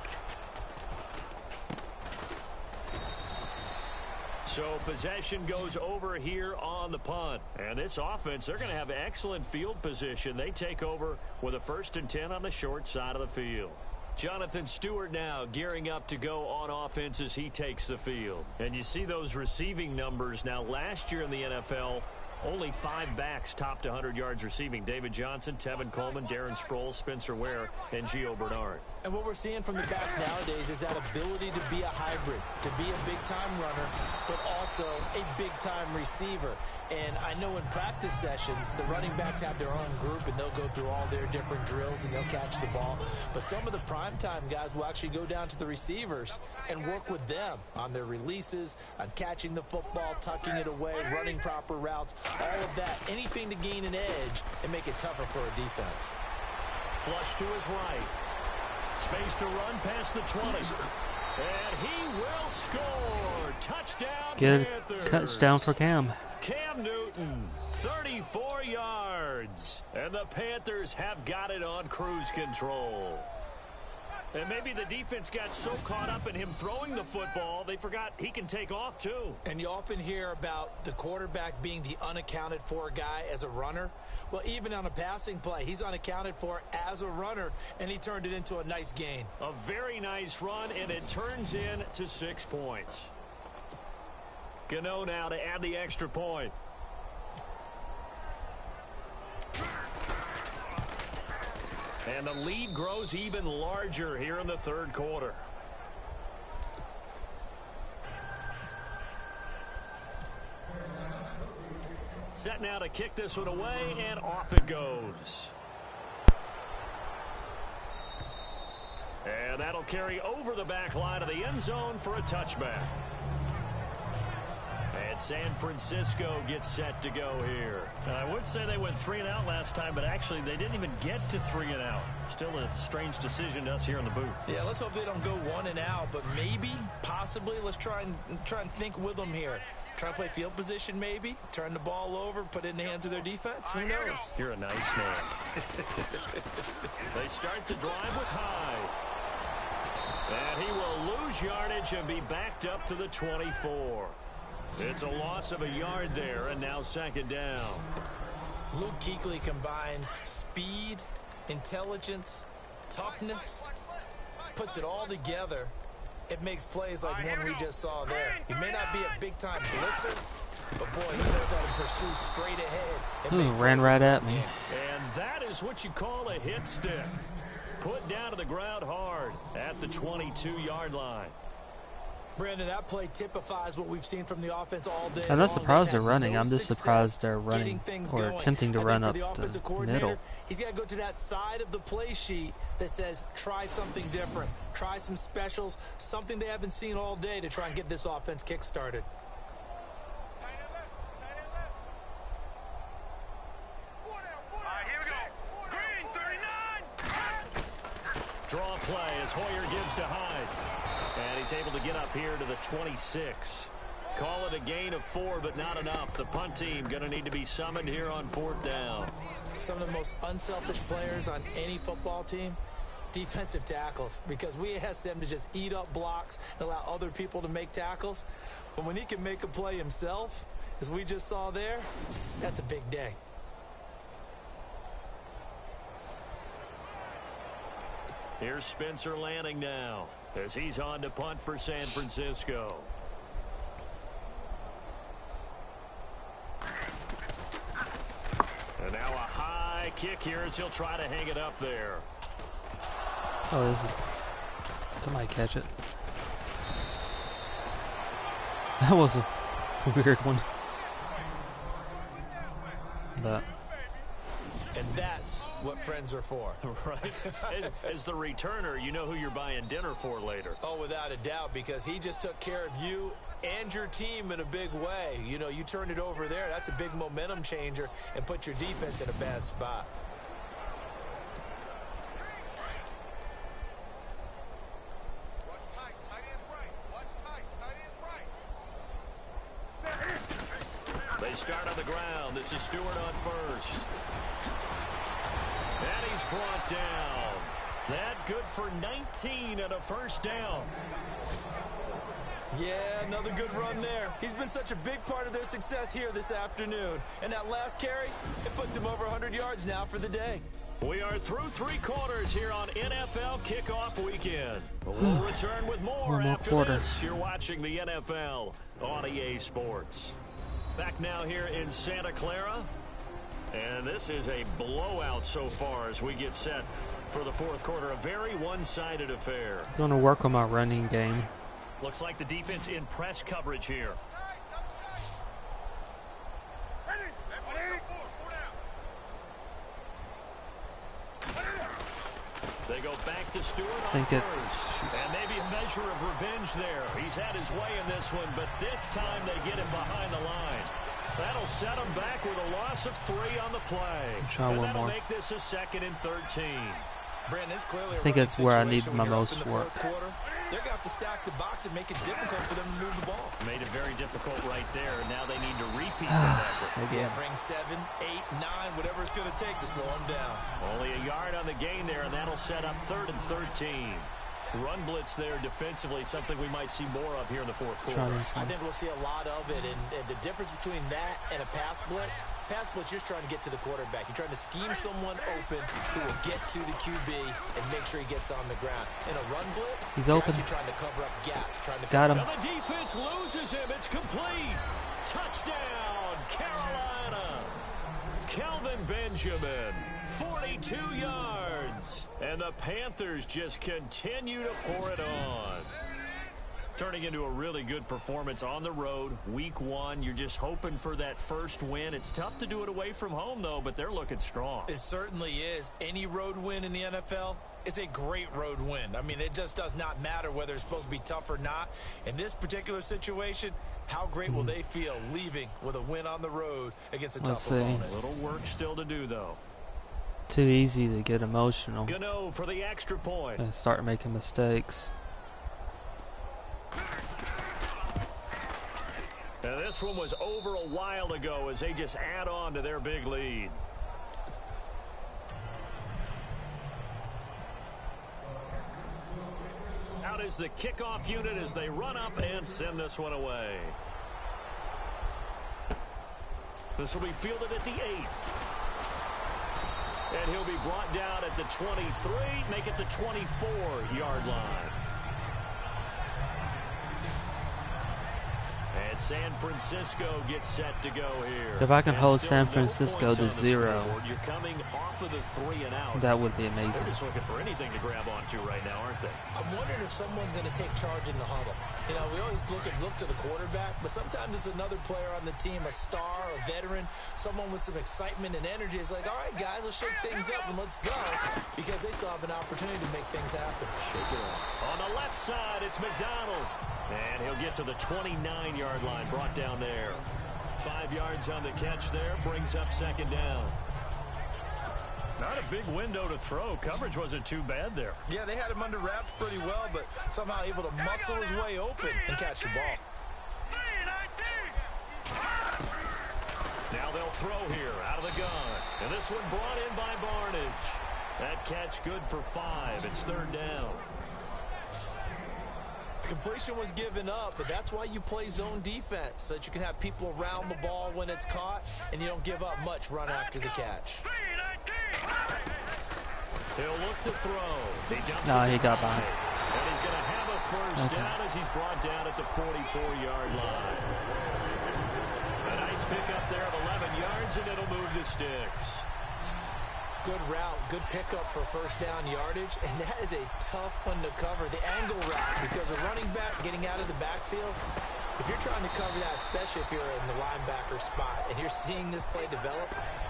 So possession goes over here on the punt. And this offense, they're going to have excellent field position. They take over with a 1st and 10 on the short side of the field. Jonathan Stewart now gearing up to go on offense as he takes the field. And you see those receiving numbers. Now, last year in the NFL, only 5 backs topped 100 yards receiving. David Johnson, Tevin Coleman, Darren Sproles, Spencer Ware, and Gio Bernard. And what we're seeing from the backs nowadays is that ability to be a hybrid, to be a big-time runner, but also a big-time receiver. And I know in practice sessions, the running backs have their own group, and they'll go through all their different drills, and they'll catch the ball. But some of the primetime guys will actually go down to the receivers and work with them on their releases, on catching the football, tucking it away, running proper routes, all of that. Anything to gain an edge and make it tougher for a defense. Flush to his right. Space to run past the 20. And he will score. Touchdown, Good Panthers. touchdown for Cam. Cam Newton, 34 yards. And the Panthers have got it on cruise control. And maybe the defense got so caught up in him throwing the football, they forgot he can take off too. And you often hear about the quarterback being the unaccounted for guy as a runner. Well, even on a passing play, he's unaccounted for as a runner, and he turned it into a nice gain. A very nice run, and it turns in to 6 points. Gano now to add the extra point. And the lead grows even larger here in the 3rd quarter. Set now to kick this one away, and off it goes. And that'll carry over the back line of the end zone for a touchback. And San Francisco gets set to go here. I would say they went 3 and out last time, but actually they didn't even get to 3 and out. Still a strange decision to us here in the booth. Yeah, let's hope they don't go 1 and out, but maybe, possibly, let's try and think with them here. Try to play field position maybe, turn the ball over, put it in the hands of their defense. Who knows? You're a nice man. They start the drive with Hyde. And he will lose yardage and be backed up to the 24. It's a loss of a yard there, and now 2nd down. Luke Kuechly combines speed, intelligence, toughness, puts it all together. It makes plays like one we just saw there. He may not be a big-time blitzer, but boy, he knows how to pursue straight ahead. And ran right at me. And that is what you call a hit stick. Put down to the ground hard at the 22-yard line. Brandon, that play typifies what we've seen from the offense all day. I'm not surprised they're They've had running. no I'm just success surprised they're running getting things or going. attempting to I run think up for the offensive the coordinator, middle. he's got to go to that side of the play sheet that says try something different, try some specials, something they haven't seen all day to try and get this offense kick-started. Draw play as Hoyer gives to Hyde. And he's able to get up here to the 26. Call it a gain of 4, but not enough. The punt team going to need to be summoned here on 4th down. Some of the most unselfish players on any football team, defensive tackles, because we ask them to just eat up blocks and allow other people to make tackles. But when he can make a play himself, as we just saw there, that's a big day. Here's Spencer Lanning now as he's on to punt for San Francisco. And now a high kick here as he'll try to hang it up there. Oh, this is... Somebody catch it. That was a weird one. But... And that's what friends are for. Right. As the returner, you know who you're buying dinner for later. Oh, without a doubt, because he just took care of you and your team in a big way. You know, you turned it over there. That's a big momentum changer and put your defense in a bad spot. start on the ground. This is Stewart on first. And he's brought down. That good for 19 and a first down. Yeah, another good run there. He's been such a big part of their success here this afternoon. And that last carry, it puts him over 100 yards now for the day. We are through 3 quarters here on NFL Kickoff Weekend. We'll return with more after this. You're watching the NFL on EA Sports. Back now here in Santa Clara. And this is a blowout so far as we get set for the fourth quarter. A very one-sided affair. Going to work on my running game. Looks like the defense in press coverage here. They go back to Stewart on first. And maybe a measure of revenge there. He's had his way in this one, but this time they get him behind the line. That'll set him back with a loss of 3 on the play. And that'll make this a 2nd and 13. Brandon, it's clearly I think that's where I need my most work. They're going to have to stack the box and make it difficult for them to move the ball. Made it very difficult right there. Now they need to repeat that effort. Yeah, bring 7, 8, 9, whatever it's going to take to slow them down. Only a yard on the gain there, and that'll set up 3rd and 13. Run blitz there defensively, something we might see more of here in the fourth quarter. I think we'll see a lot of it, and the difference between that and a pass blitz, you're just trying to get to the quarterback. You're trying to scheme someone open who will get to the QB and make sure he gets on the ground. In a run blitz, he's open. You're trying to cover up gaps. Got him. Now the defense loses him. It's complete. Touchdown, Carolina. Kelvin Benjamin, 42 yards. And the Panthers just continue to pour it on. Turning into a really good performance on the road. Week 1, you're just hoping for that first win. It's tough to do it away from home, though, but they're looking strong. It certainly is. Any road win in the NFL is a great road win. I mean, it just does not matter whether it's supposed to be tough or not. In this particular situation, how great will they feel leaving with a win on the road against a tough opponent? A little work still to do, though. Too easy to get emotional. Gano for the extra point. And start making mistakes. Now this one was over a while ago as they just add on to their big lead. Out is the kickoff unit as they run up and send this one away. This will be fielded at the 8. And he'll be brought down at the 23, make it the 24-yard line. And San Francisco gets set to go here. If I can hold San Francisco to 0, you're coming off of the 3 and out. that would be amazing. They're just looking for anything to grab onto right now, aren't they? I'm wondering if someone's going to take charge in the huddle. You know, we always look to the quarterback, but sometimes it's another player on the team, a star, a veteran, someone with some excitement and energy. It's like, all right, guys, let's shake things up and let's go, because they still have an opportunity to make things happen. Shake it off. On the left side, it's McDonald. And he'll get to the 29-yard line, brought down there. 5 yards on the catch there, brings up 2nd down. Not a big window to throw. Coverage wasn't too bad there. Yeah, they had him under wraps pretty well, but somehow able to muscle his way open and catch the ball. Now they'll throw here out of the gun. And this one brought in by Barnage. That catch good for 5. It's 3rd down. Completion was given up, but that's why you play zone defense, so that you can have people around the ball when it's caught, and you don't give up much run after the catch. He'll look to throw. No, he got by. And he's going to have a first down as he's brought down at the 44-yard line. A nice pickup there of 11 yards, and it'll move the sticks. Good route, good pickup for first down yardage, and that is a tough one to cover. The angle route, because a running back getting out of the backfield, if you're trying to cover that, especially if you're in the linebacker spot and you're seeing this play develop,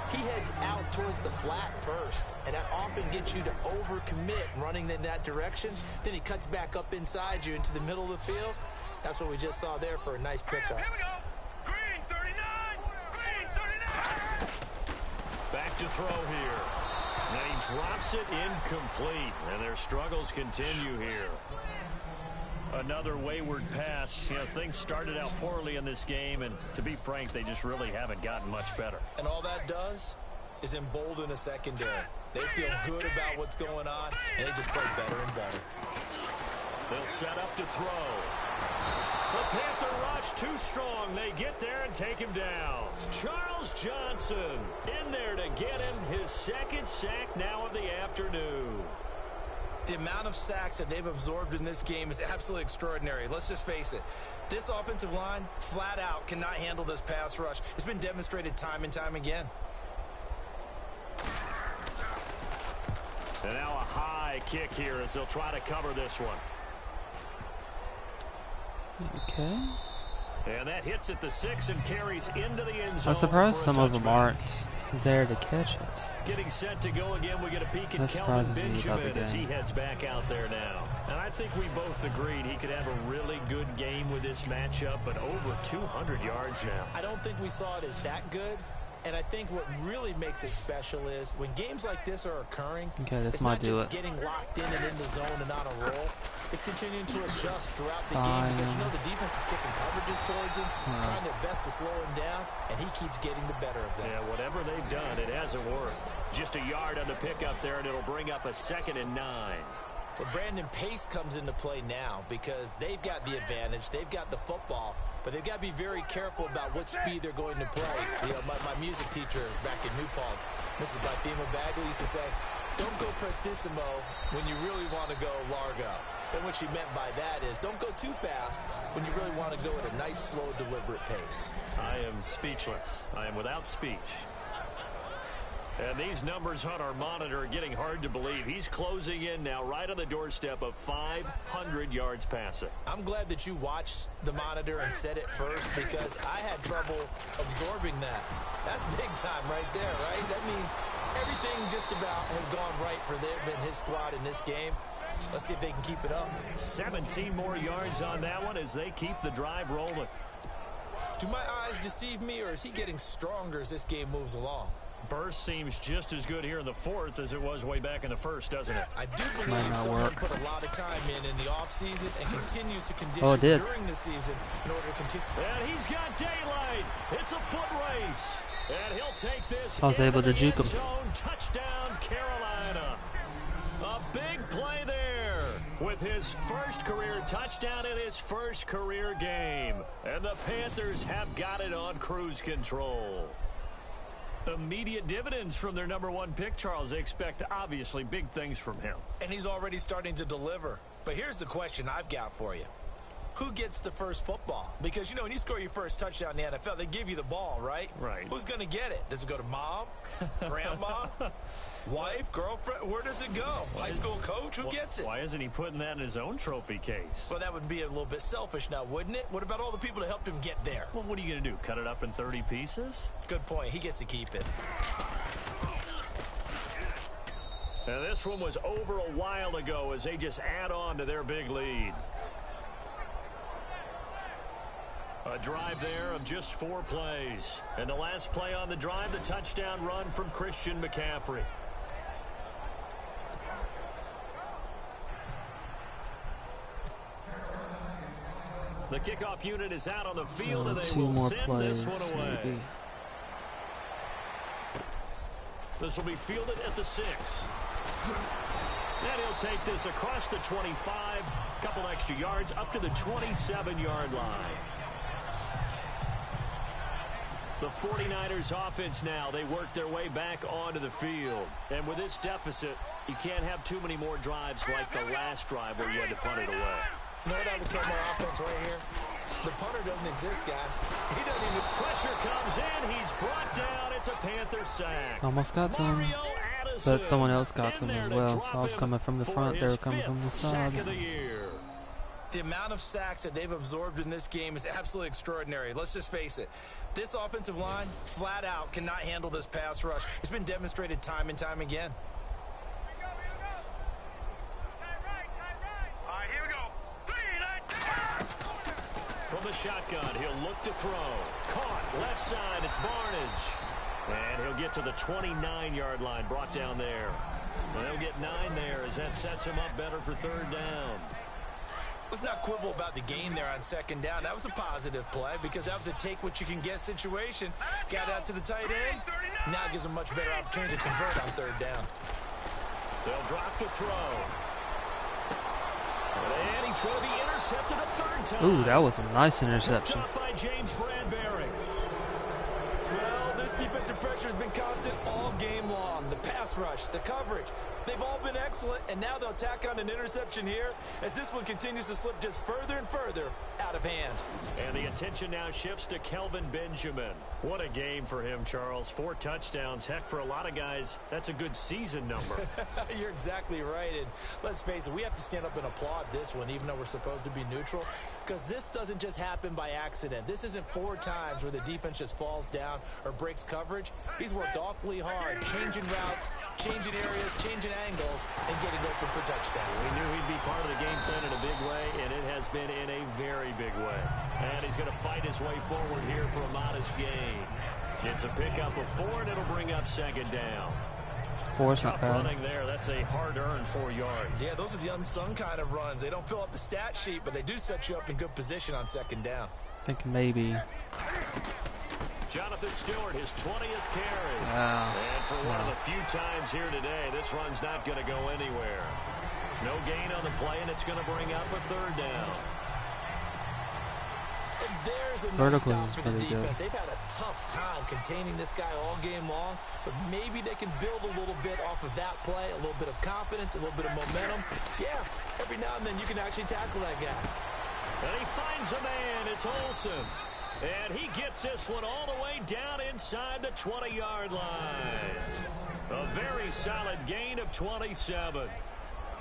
he heads out towards the flat first, and that often gets you to overcommit running in that direction. Then he cuts back up inside you into the middle of the field. That's what we just saw there for a nice pickup. Here we go. Green 39. Green 39. Back to throw here. And he drops it incomplete, and their struggles continue here. Another wayward pass. You know, things started out poorly in this game, and to be frank, they just really haven't gotten much better. And all that does is embolden a secondary. They feel good about what's going on, and they just play better and better. They'll set up to throw. The Panther rush too strong. They get there and take him down. Charles Johnson in there to get him his second sack now of the afternoon. The amount of sacks that they've absorbed in this game is absolutely extraordinary. Let's just face it. This offensive line, flat out, cannot handle this pass rush. It's been demonstrated time and time again. And now a high kick here as they'll try to cover this one. Okay. And that hits at the 6 and carries into the end zone. I'm surprised for a some of them touchback. aren't there to catch it. Getting set to go again. We get a peek at That Kelvin surprises me about the Benjamin as he game. heads back out there now. And I think we both agreed he could have a really good game with this matchup, but over 200 yards now. I don't think we saw it as that good. And I think what really makes it special is when games like this are occurring, Okay, this it's might not do just it. getting locked in and in the zone and on a roll. It's continuing to adjust throughout the game because, you know, the defense is kicking coverages towards him, trying their best to slow him down, and he keeps getting the better of them. Yeah, whatever they've done, it hasn't worked. Just a yard on the pickup there, and it'll bring up a 2nd and 9. But Brandon, pace comes into play now because they've got the advantage. They've got the football, but they've got to be very careful about what speed they're going to play. You know, my music teacher back in New Paltz, Mrs. Bathema Bagley, used to say, don't go prestissimo when you really want to go largo. And what she meant by that is don't go too fast when you really want to go at a nice, slow, deliberate pace. I am speechless. I am without speech. And these numbers on our monitor are getting hard to believe. He's closing in now right on the doorstep of 500 yards passing. I'm glad that you watched the monitor and said it first because I had trouble absorbing that. That's big time right there, right? That means everything just about has gone right for them and his squad in this game. Let's see if they can keep it up. 17 more yards on that one as they keep the drive rolling. Do my eyes deceive me, or is he getting stronger as this game moves along? Burst seems just as good here in the 4th as it was way back in the 1st, doesn't it? I do believe someone put a lot of time in the offseason and continues to condition during the season in order to continue. And he's got daylight. It's a foot race. And he'll take this. I was able to juke him. Touchdown, Carolina. A big play there with his first career touchdown in his first career game. And the Panthers have got it on cruise control. Immediate dividends from their #1 pick, Charles. They expect, obviously, big things from him. And he's already starting to deliver. But here's the question I've got for you. Who gets the first football? Because, you know, when you score your first touchdown in the NFL, they give you the ball, right? Right. Who's going to get it? Does it go to mom? Grandma? Wife? Girlfriend? Where does it go? High school coach? Who gets it? Why isn't he putting that in his own trophy case? Well, that would be a little bit selfish now, wouldn't it? What about all the people that helped him get there? Well, what are you going to do? Cut it up in 30 pieces? Good point. He gets to keep it. Now, this one was over a while ago as they just add on to their big lead. A drive there of just 4 plays. And the last play on the drive, the touchdown run from Christian McCaffrey. The kickoff unit is out on the field, and they will send this one away. Maybe. This will be fielded at the 6. And he'll take this across the 25, couple extra yards, up to the 27-yard line. The 49ers offense now, they work their way back onto the field. And with this deficit, you can't have too many more drives like the last drive where you had to punt it away. You know what I would tell my offense right here? The punter doesn't exist, guys. He doesn't even... Pressure comes in. He's brought down. It's a Panther sack. Almost got to him, but someone else got to him as well. So I was coming from the front, they were coming from the side. The amount of sacks that they've absorbed in this game is absolutely extraordinary. Let's just face it. This offensive line, flat out, cannot handle this pass rush. It's been demonstrated time and time again. From the shotgun, he'll look to throw. Caught, left side, it's Barnage. And he'll get to the 29-yard line, brought down there. Well, he'll get 9 there as that sets him up better for 3rd down. Let's not quibble about the game there on second down. That was a positive play because that was a take-what-you-can-get situation. Got out to the tight end. Now it gives them much better opportunity to convert on third down. They'll drop the throw. And he's going to be intercepted a third time. Ooh, that was a nice interception. Picked up by James Bradbury. Well, this defensive pressure has been constant all game long. The pass rush, the coverage, they've all been excellent, and now they'll tack on an interception here as this one continues to slip just further and further out of hand. And the attention now shifts to Kelvin Benjamin. What a game for him, Charles. 4 touchdowns. Heck, for a lot of guys, that's a good season number. You're exactly right. And let's face it, we have to stand up and applaud this one, even though we're supposed to be neutral, because this doesn't just happen by accident. This isn't 4 times where the defense just falls down or breaks coverage. He's worked awfully hard, changing routes, changing areas, changing angles, and getting open for touchdown. We knew he'd be part of the game plan in a big way, and it has been in a very big way. And he's going to fight his way forward here for a modest gain. It's a pickup of 4, and it'll bring up second down. 4's not Tough bad. running there. That's a hard-earned 4 yards. Yeah, those are the unsung kind of runs. They don't fill up the stat sheet, but they do set you up in good position on second down. I think maybe. Jonathan Stewart, his 20th carry. Wow. And for one of the few times here today, this run's not going to go anywhere. No gain on the play, and it's going to bring up a third down. And there's a Verticals stop is for the pretty defense. good. They've had a tough time containing this guy all game long, but maybe they can build a little bit off of that play, a little bit of confidence, a little bit of momentum. Yeah, every now and then you can actually tackle that guy. And he finds a man. It's Olsen. And he gets this one all the way down inside the 20-yard line. A very solid gain of 27.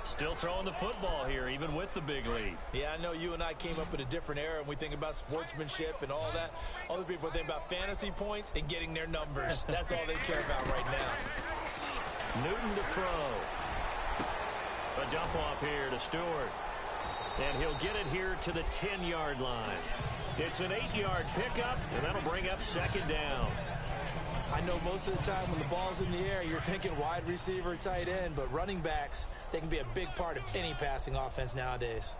Still throwing the football here, even with the big lead. Yeah, I know you and I came up in a different era, and we think about sportsmanship and all that. Other people think about fantasy points and getting their numbers. That's all they care about right now. Newton to throw. A dump off here to Stewart. And he'll get it here to the 10-yard line. It's an 8-yard pickup, and that'll bring up second down. I know most of the time when the ball's in the air, you're thinking wide receiver, tight end, but running backs, they can be a big part of any passing offense nowadays.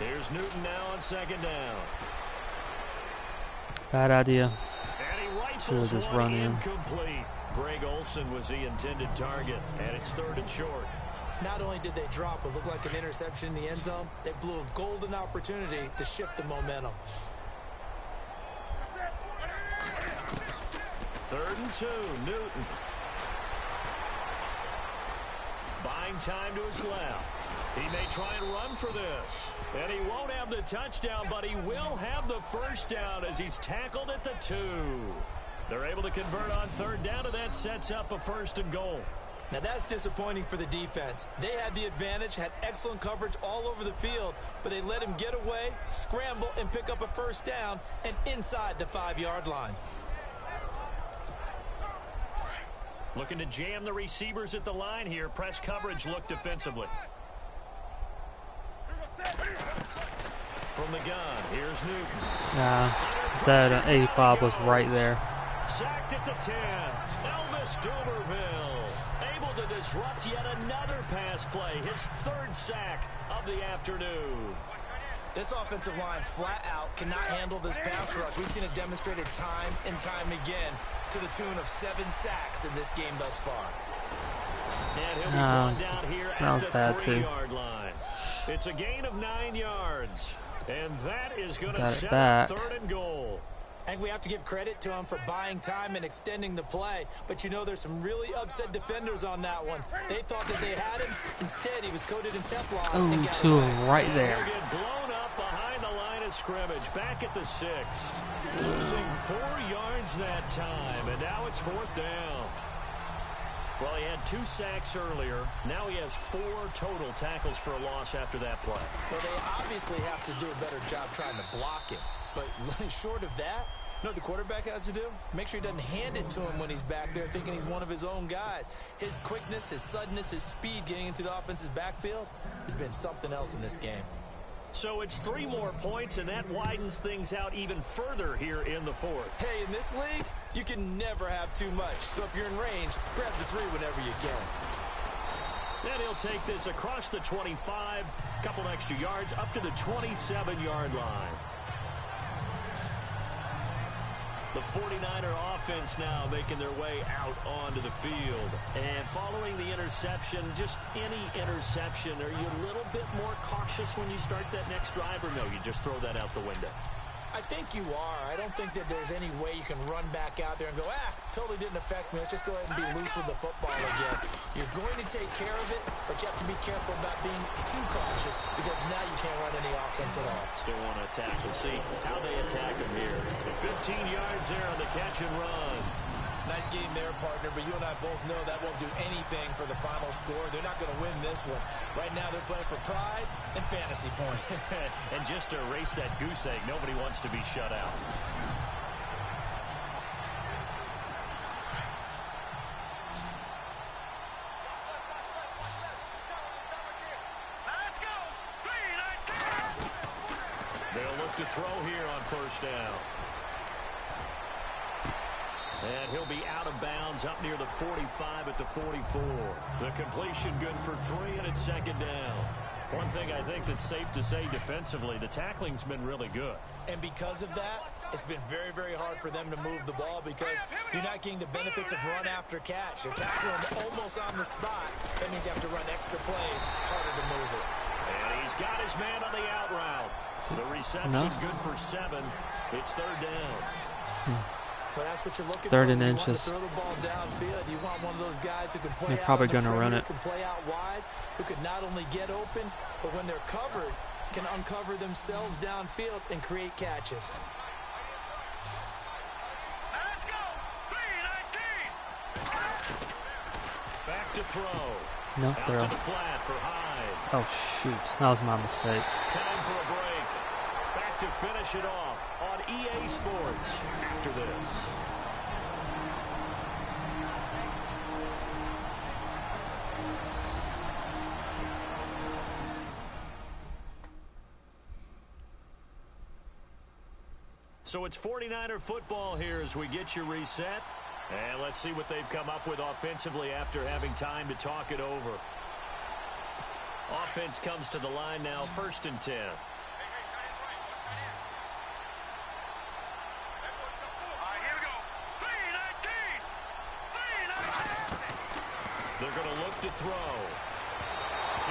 Here's Newton now on second down. Bad idea. And he Should've rifles just one run in. incomplete. Greg Olsen was the intended target, and it's third and short. Not only did they drop what looked like an interception in the end zone, they blew a golden opportunity to shift the momentum. 3rd and 2, Newton. Buying time to his left. He may try and run for this. And he won't have the touchdown, but he will have the first down as he's tackled at the 2. They're able to convert on third down, and that sets up a 1st and goal. Now that's disappointing for the defense. They had the advantage, had excellent coverage all over the field, but they let him get away, scramble, and pick up a first down, and inside the 5-yard line. Looking to jam the receivers at the line here. Press coverage look defensively. From the gun, here's Newton. Nah, that 85 was right there. Sacked at the 10. Elvis Dumerville able to disrupt yet another pass play. His 3rd sack of the afternoon. This offensive line flat out cannot handle this pass rush. We've seen it demonstrated time and time again to the tune of 7 sacks in this game thus far. And he'll be brought down here at the bad 3-yard line. It's a gain of 9 yards. And that is going to Got it set back. up 3rd and goal. I think we have to give credit to him for buying time and extending the play. But you know, there's some really upset defenders on that one. They thought that they had him. Instead, he was coated in Teflon. and Oh, got 2 of away. them right there. He'll get blown up behind the line of scrimmage. Back at the 6. Losing 4 yards that time. And now it's 4th down. Well, he had 2 sacks earlier. Now he has 4 total tackles for a loss after that play. Well, they obviously have to do a better job trying to block him. But short of that, you know what the quarterback has to do? Make sure he doesn't hand it to him when he's back there thinking he's one of his own guys. His quickness, his suddenness, his speed getting into the offense's backfield has been something else in this game. So it's 3 more points, and that widens things out even further here in the 4th. Hey, in this league, you can never have too much. So if you're in range, grab the 3 whenever you can. And he'll take this across the 25, a couple extra yards, up to the 27-yard line. The 49er offense now making their way out onto the field. And following the interception, just any interception, are you a little bit more cautious when you start that next drive, or no, you just throw that out the window? I think you are. I don't think that there's any way you can run back out there and go, totally didn't affect me. Let's just go ahead and be loose with the football again. You're going to take care of it, but you have to be careful about being too cautious because now you can't run any offense at all. Still want to attack. We'll see how they attack him here. The 15 yards there on the catch and run. Nice game there, partner, but you and I both know that won't do anything for the final score. They're not going to win this one. Right now they're playing for pride and fantasy points. And just to erase that goose egg, nobody wants to be shut out. Let's go. They'll look to throw here on first down. And he'll be out of bounds up near the 45 at the 44. The completion good for 3, and it's second down. One thing I think that's safe to say defensively, the tackling's been really good. And because of that, it's been very, very hard for them to move the ball because you're not getting the benefits of run after catch. They're tackling them almost on the spot. That means you have to run extra plays, harder to move it. And he's got his man on the out route. The reception good for 7. It's third down. But that's what you're looking Third for. and You inches. want to throw the ball downfield. You want one of those guys who can play They're out probably on the gonna run perimeter, it. Can play out wide, who can not only get open, but when they're covered, can uncover themselves downfield and create catches. Let's go. 319. Back to throw. No Out throw. to the flat for Hyde. Oh, shoot. That was my mistake. Time for a break. Back to finish it off on EA Sports after this. So it's 49er football here as we get you reset. And let's see what they've come up with offensively after having time to talk it over. Offense comes to the line now, 1st and 10. They're going to look to throw.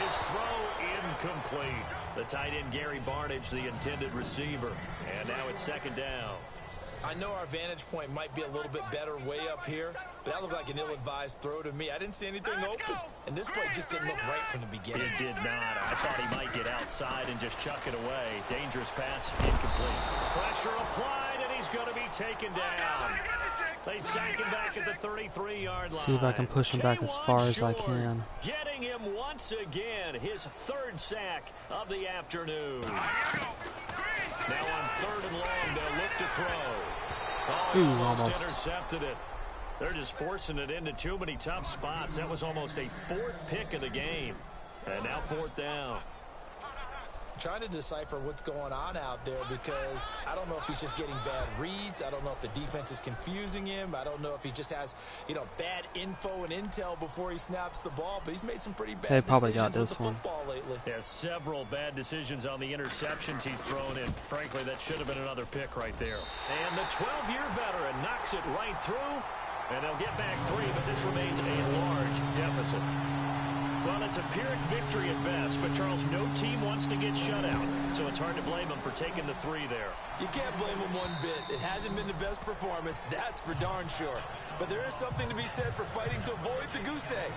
His throw incomplete. The tight end Gary Barnidge, the intended receiver. And now it's second down. I know our vantage point might be a little bit better way up here, but that looked like an ill-advised throw to me. I didn't see anything open, and this play just didn't look right from the beginning. It did not. I thought he might get outside and just chuck it away. Dangerous pass, incomplete. Pressure applied, and he's going to be taken down. They sack him back at the 33-yard line. See if I can push him back as far as I can. Getting him once again, his 3rd sack of the afternoon. Now on 3rd and long, they'll look to throw. Ooh, Almost almost. intercepted it. They're just forcing it into too many tough spots. That was almost a 4th pick of the game. And now 4th down. Trying to decipher what's going on out there because I don't know if he's just getting bad reads. I don't know if the defense is confusing him. I don't know if he just has, bad info and intel before he snaps the ball. But he's made some pretty bad They probably got decisions this with the one. football lately. Yeah, several bad decisions on the interceptions he's thrown in. Frankly, that should have been another pick right there. And the 12-year veteran knocks it right through. And they'll get back 3, but this remains a large deficit. Well, it's a Pyrrhic victory at best, but Charles, no team wants to get shut out, so it's hard to blame them for taking the 3 there. You can't blame him one bit. It hasn't been the best performance, that's for darn sure. But there is something to be said for fighting to avoid the goose egg,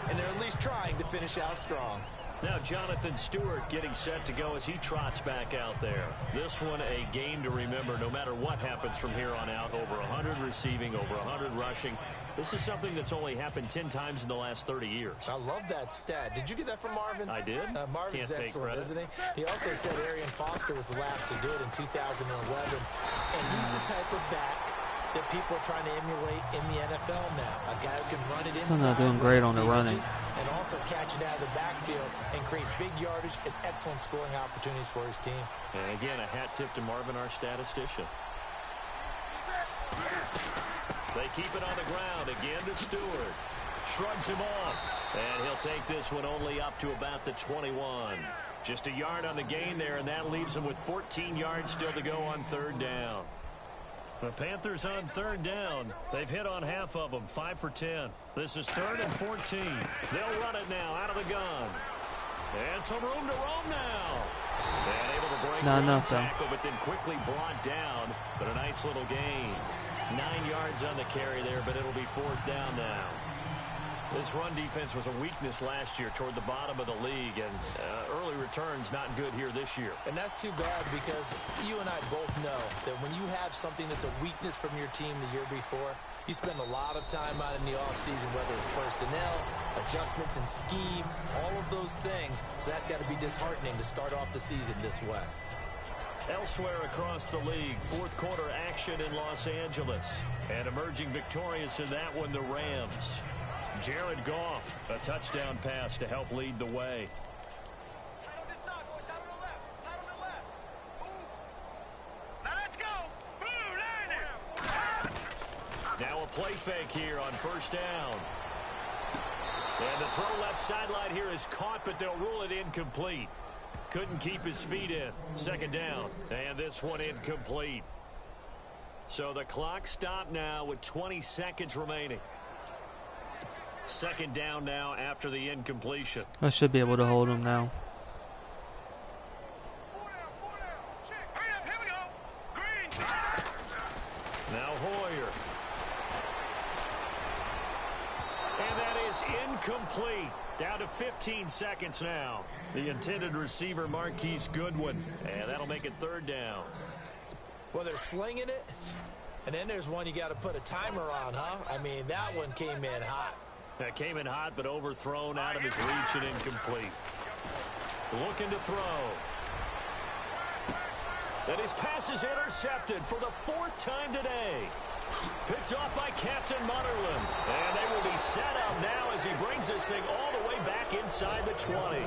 and they're at least trying to finish out strong. Now Jonathan Stewart getting set to go as he trots back out there. This one a game to remember no matter what happens from here on out. Over 100 receiving, over 100 rushing. This is something that's only happened 10 times in the last 30 years. I love that stat. Did you get that from Marvin? I did. Marvin's Can't take excellent, credit. isn't he? He also said Arian Foster was the last to do it in 2011. And he's the type of back that people are trying to emulate in the NFL now. A guy who can run it inside. Still not doing great on the running. And also catch it out of the backfield and create big yardage and excellent scoring opportunities for his team. And again, a hat tip to Marvin, our statistician. They keep it on the ground again to Stewart. Shrugs him off. And he'll take this one only up to about the 21. Just a yard on the gain there, and that leaves him with 14 yards still to go on third down. The Panthers on third down. They've hit on half of them, 5 for 10. This is 3rd and 14. They'll run it now out of the gun. And some room to roam now. And able to break one tackle, but then quickly brought down. But a nice little gain. 9 yards on the carry there, but it'll be 4th down now. This run defense was a weakness last year toward the bottom of the league, and early returns not good here this year. And that's too bad because you and I both know that when you have something that's a weakness from your team the year before, you spend a lot of time out in the offseason, whether it's personnel, adjustments in scheme, all of those things. So that's got to be disheartening to start off the season this way. Elsewhere across the league, 4th quarter action in Los Angeles. And emerging victorious in that one, the Rams. Jared Goff, a touchdown pass to help lead the way. Now a play fake here on 1st down. And the throw left sideline here is caught, but they'll rule it incomplete. Couldn't keep his feet in. 2nd down. And this one incomplete. So the clock stopped now with 20 seconds remaining. 2nd down now after the incompletion. I should be able to hold him now. Now Hoyer. And that is incomplete. Down to 15 seconds now. The intended receiver, Marquise Goodwin. And that'll make it 3rd down. Well, they're slinging it. And then there's one you got to put a timer on, huh? I mean, that one came in hot. That came in hot, but overthrown out of his reach and incomplete. Looking to throw. And his pass is intercepted for the 4th time today. Picked off by Captain Mutterland. And they will be set up now as he brings this thing all the way back inside the 20.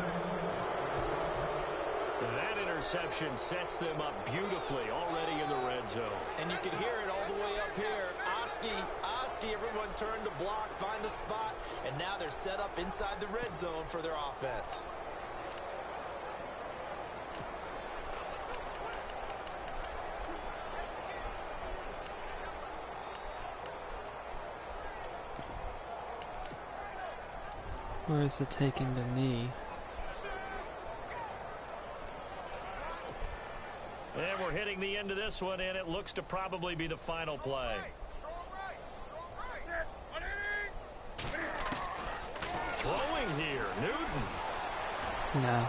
That interception sets them up beautifully already in the red zone. And you can hear it all the way up here. Oski, everyone turned to block, find a spot, and now they're set up inside the red zone for their offense. Where is it taking the knee? And we're hitting the end of this one, and it looks to probably be the final play. Throwing here, Newton. No.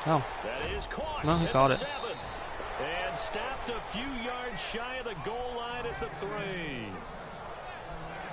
Oh. That is caught. No, he caught it. 7. And stopped a few yards shy of the goal line at the 3.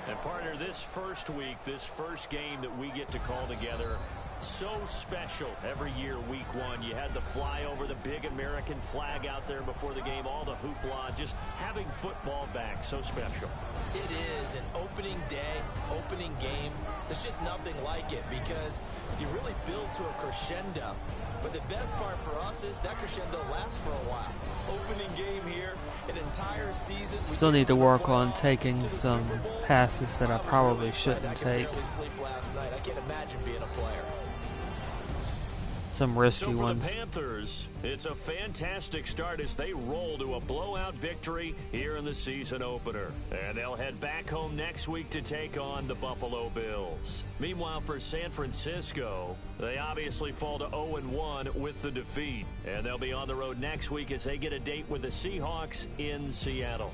And partner, this first week, this first game that we get to call together, so special every year, week 1. You had the flyover, the big American flag out there before the game, all the hoopla, just having football back, so special. It is an opening day, opening game. There's just nothing like it because you really build to a crescendo. But the best part for us is that crescendo lasts for a while. Opening game here, an entire season. Still need to work on taking some passes that I probably shouldn't take. I sleep last night. I can't imagine being a player. Some risky ones. So for the Panthers, it's a fantastic start as they roll to a blowout victory here in the season opener. And they'll head back home next week to take on the Buffalo Bills. Meanwhile, for San Francisco, they obviously fall to 0-1 with the defeat. And they'll be on the road next week as they get a date with the Seahawks in Seattle.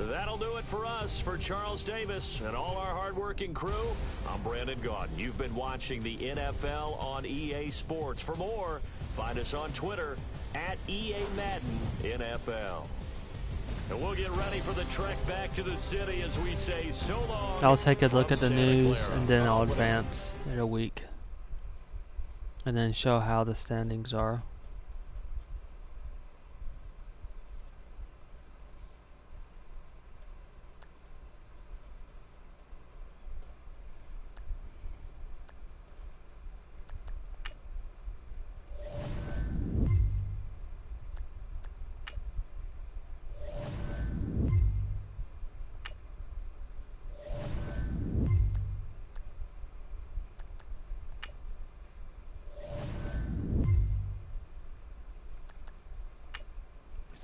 That'll do it for us. For Charles Davis and all our hardworking crew, I'm Brandon Gaudin. You've been watching the NFL on EA Sports. For more, find us on Twitter at EA Madden NFL. And we'll get ready for the trek back to the city as we say so long. I'll take a look at the Santa news Clara. and then I'll advance in a week. And then show how the standings are.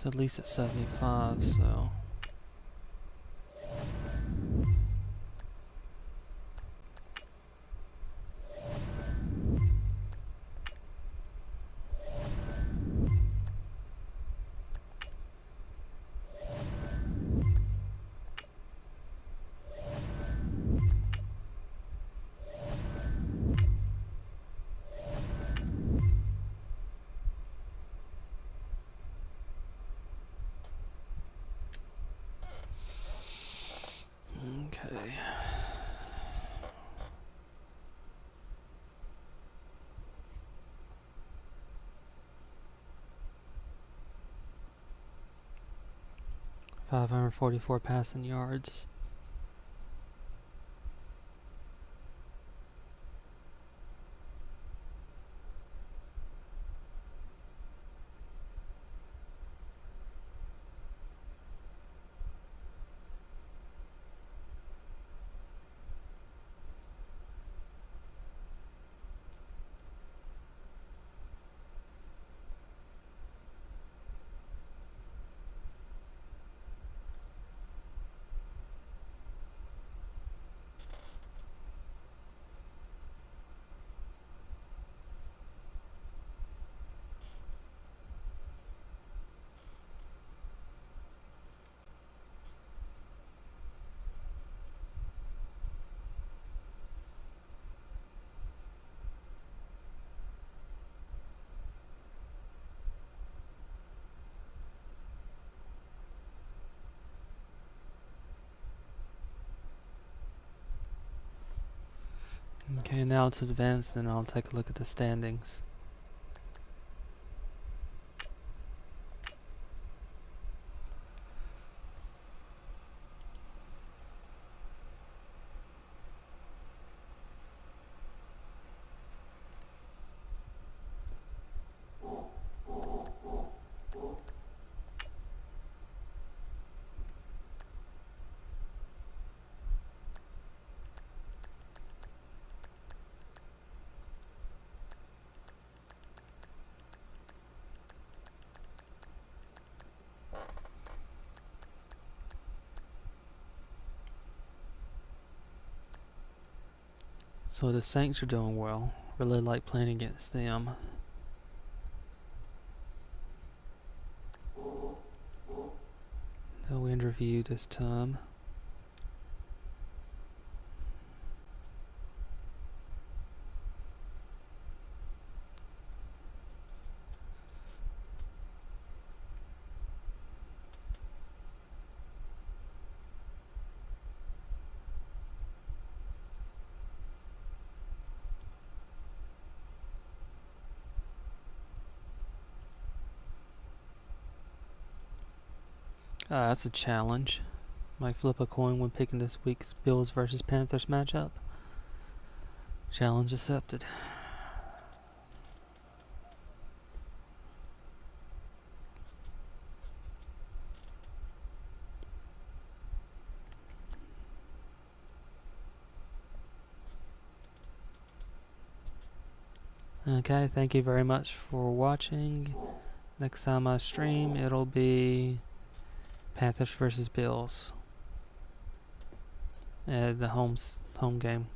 It's at least at 75, so... Okay. .544 passing yards. Okay, now it's advanced, and I'll take a look at the standings. So the Saints are doing well. Really like playing against them. No interview this time. That's a challenge. Might flip a coin when picking this week's Bills versus Panthers matchup. Challenge accepted. Okay, thank you very much for watching. Next time I stream, it'll be Panthers versus Bills at the home game.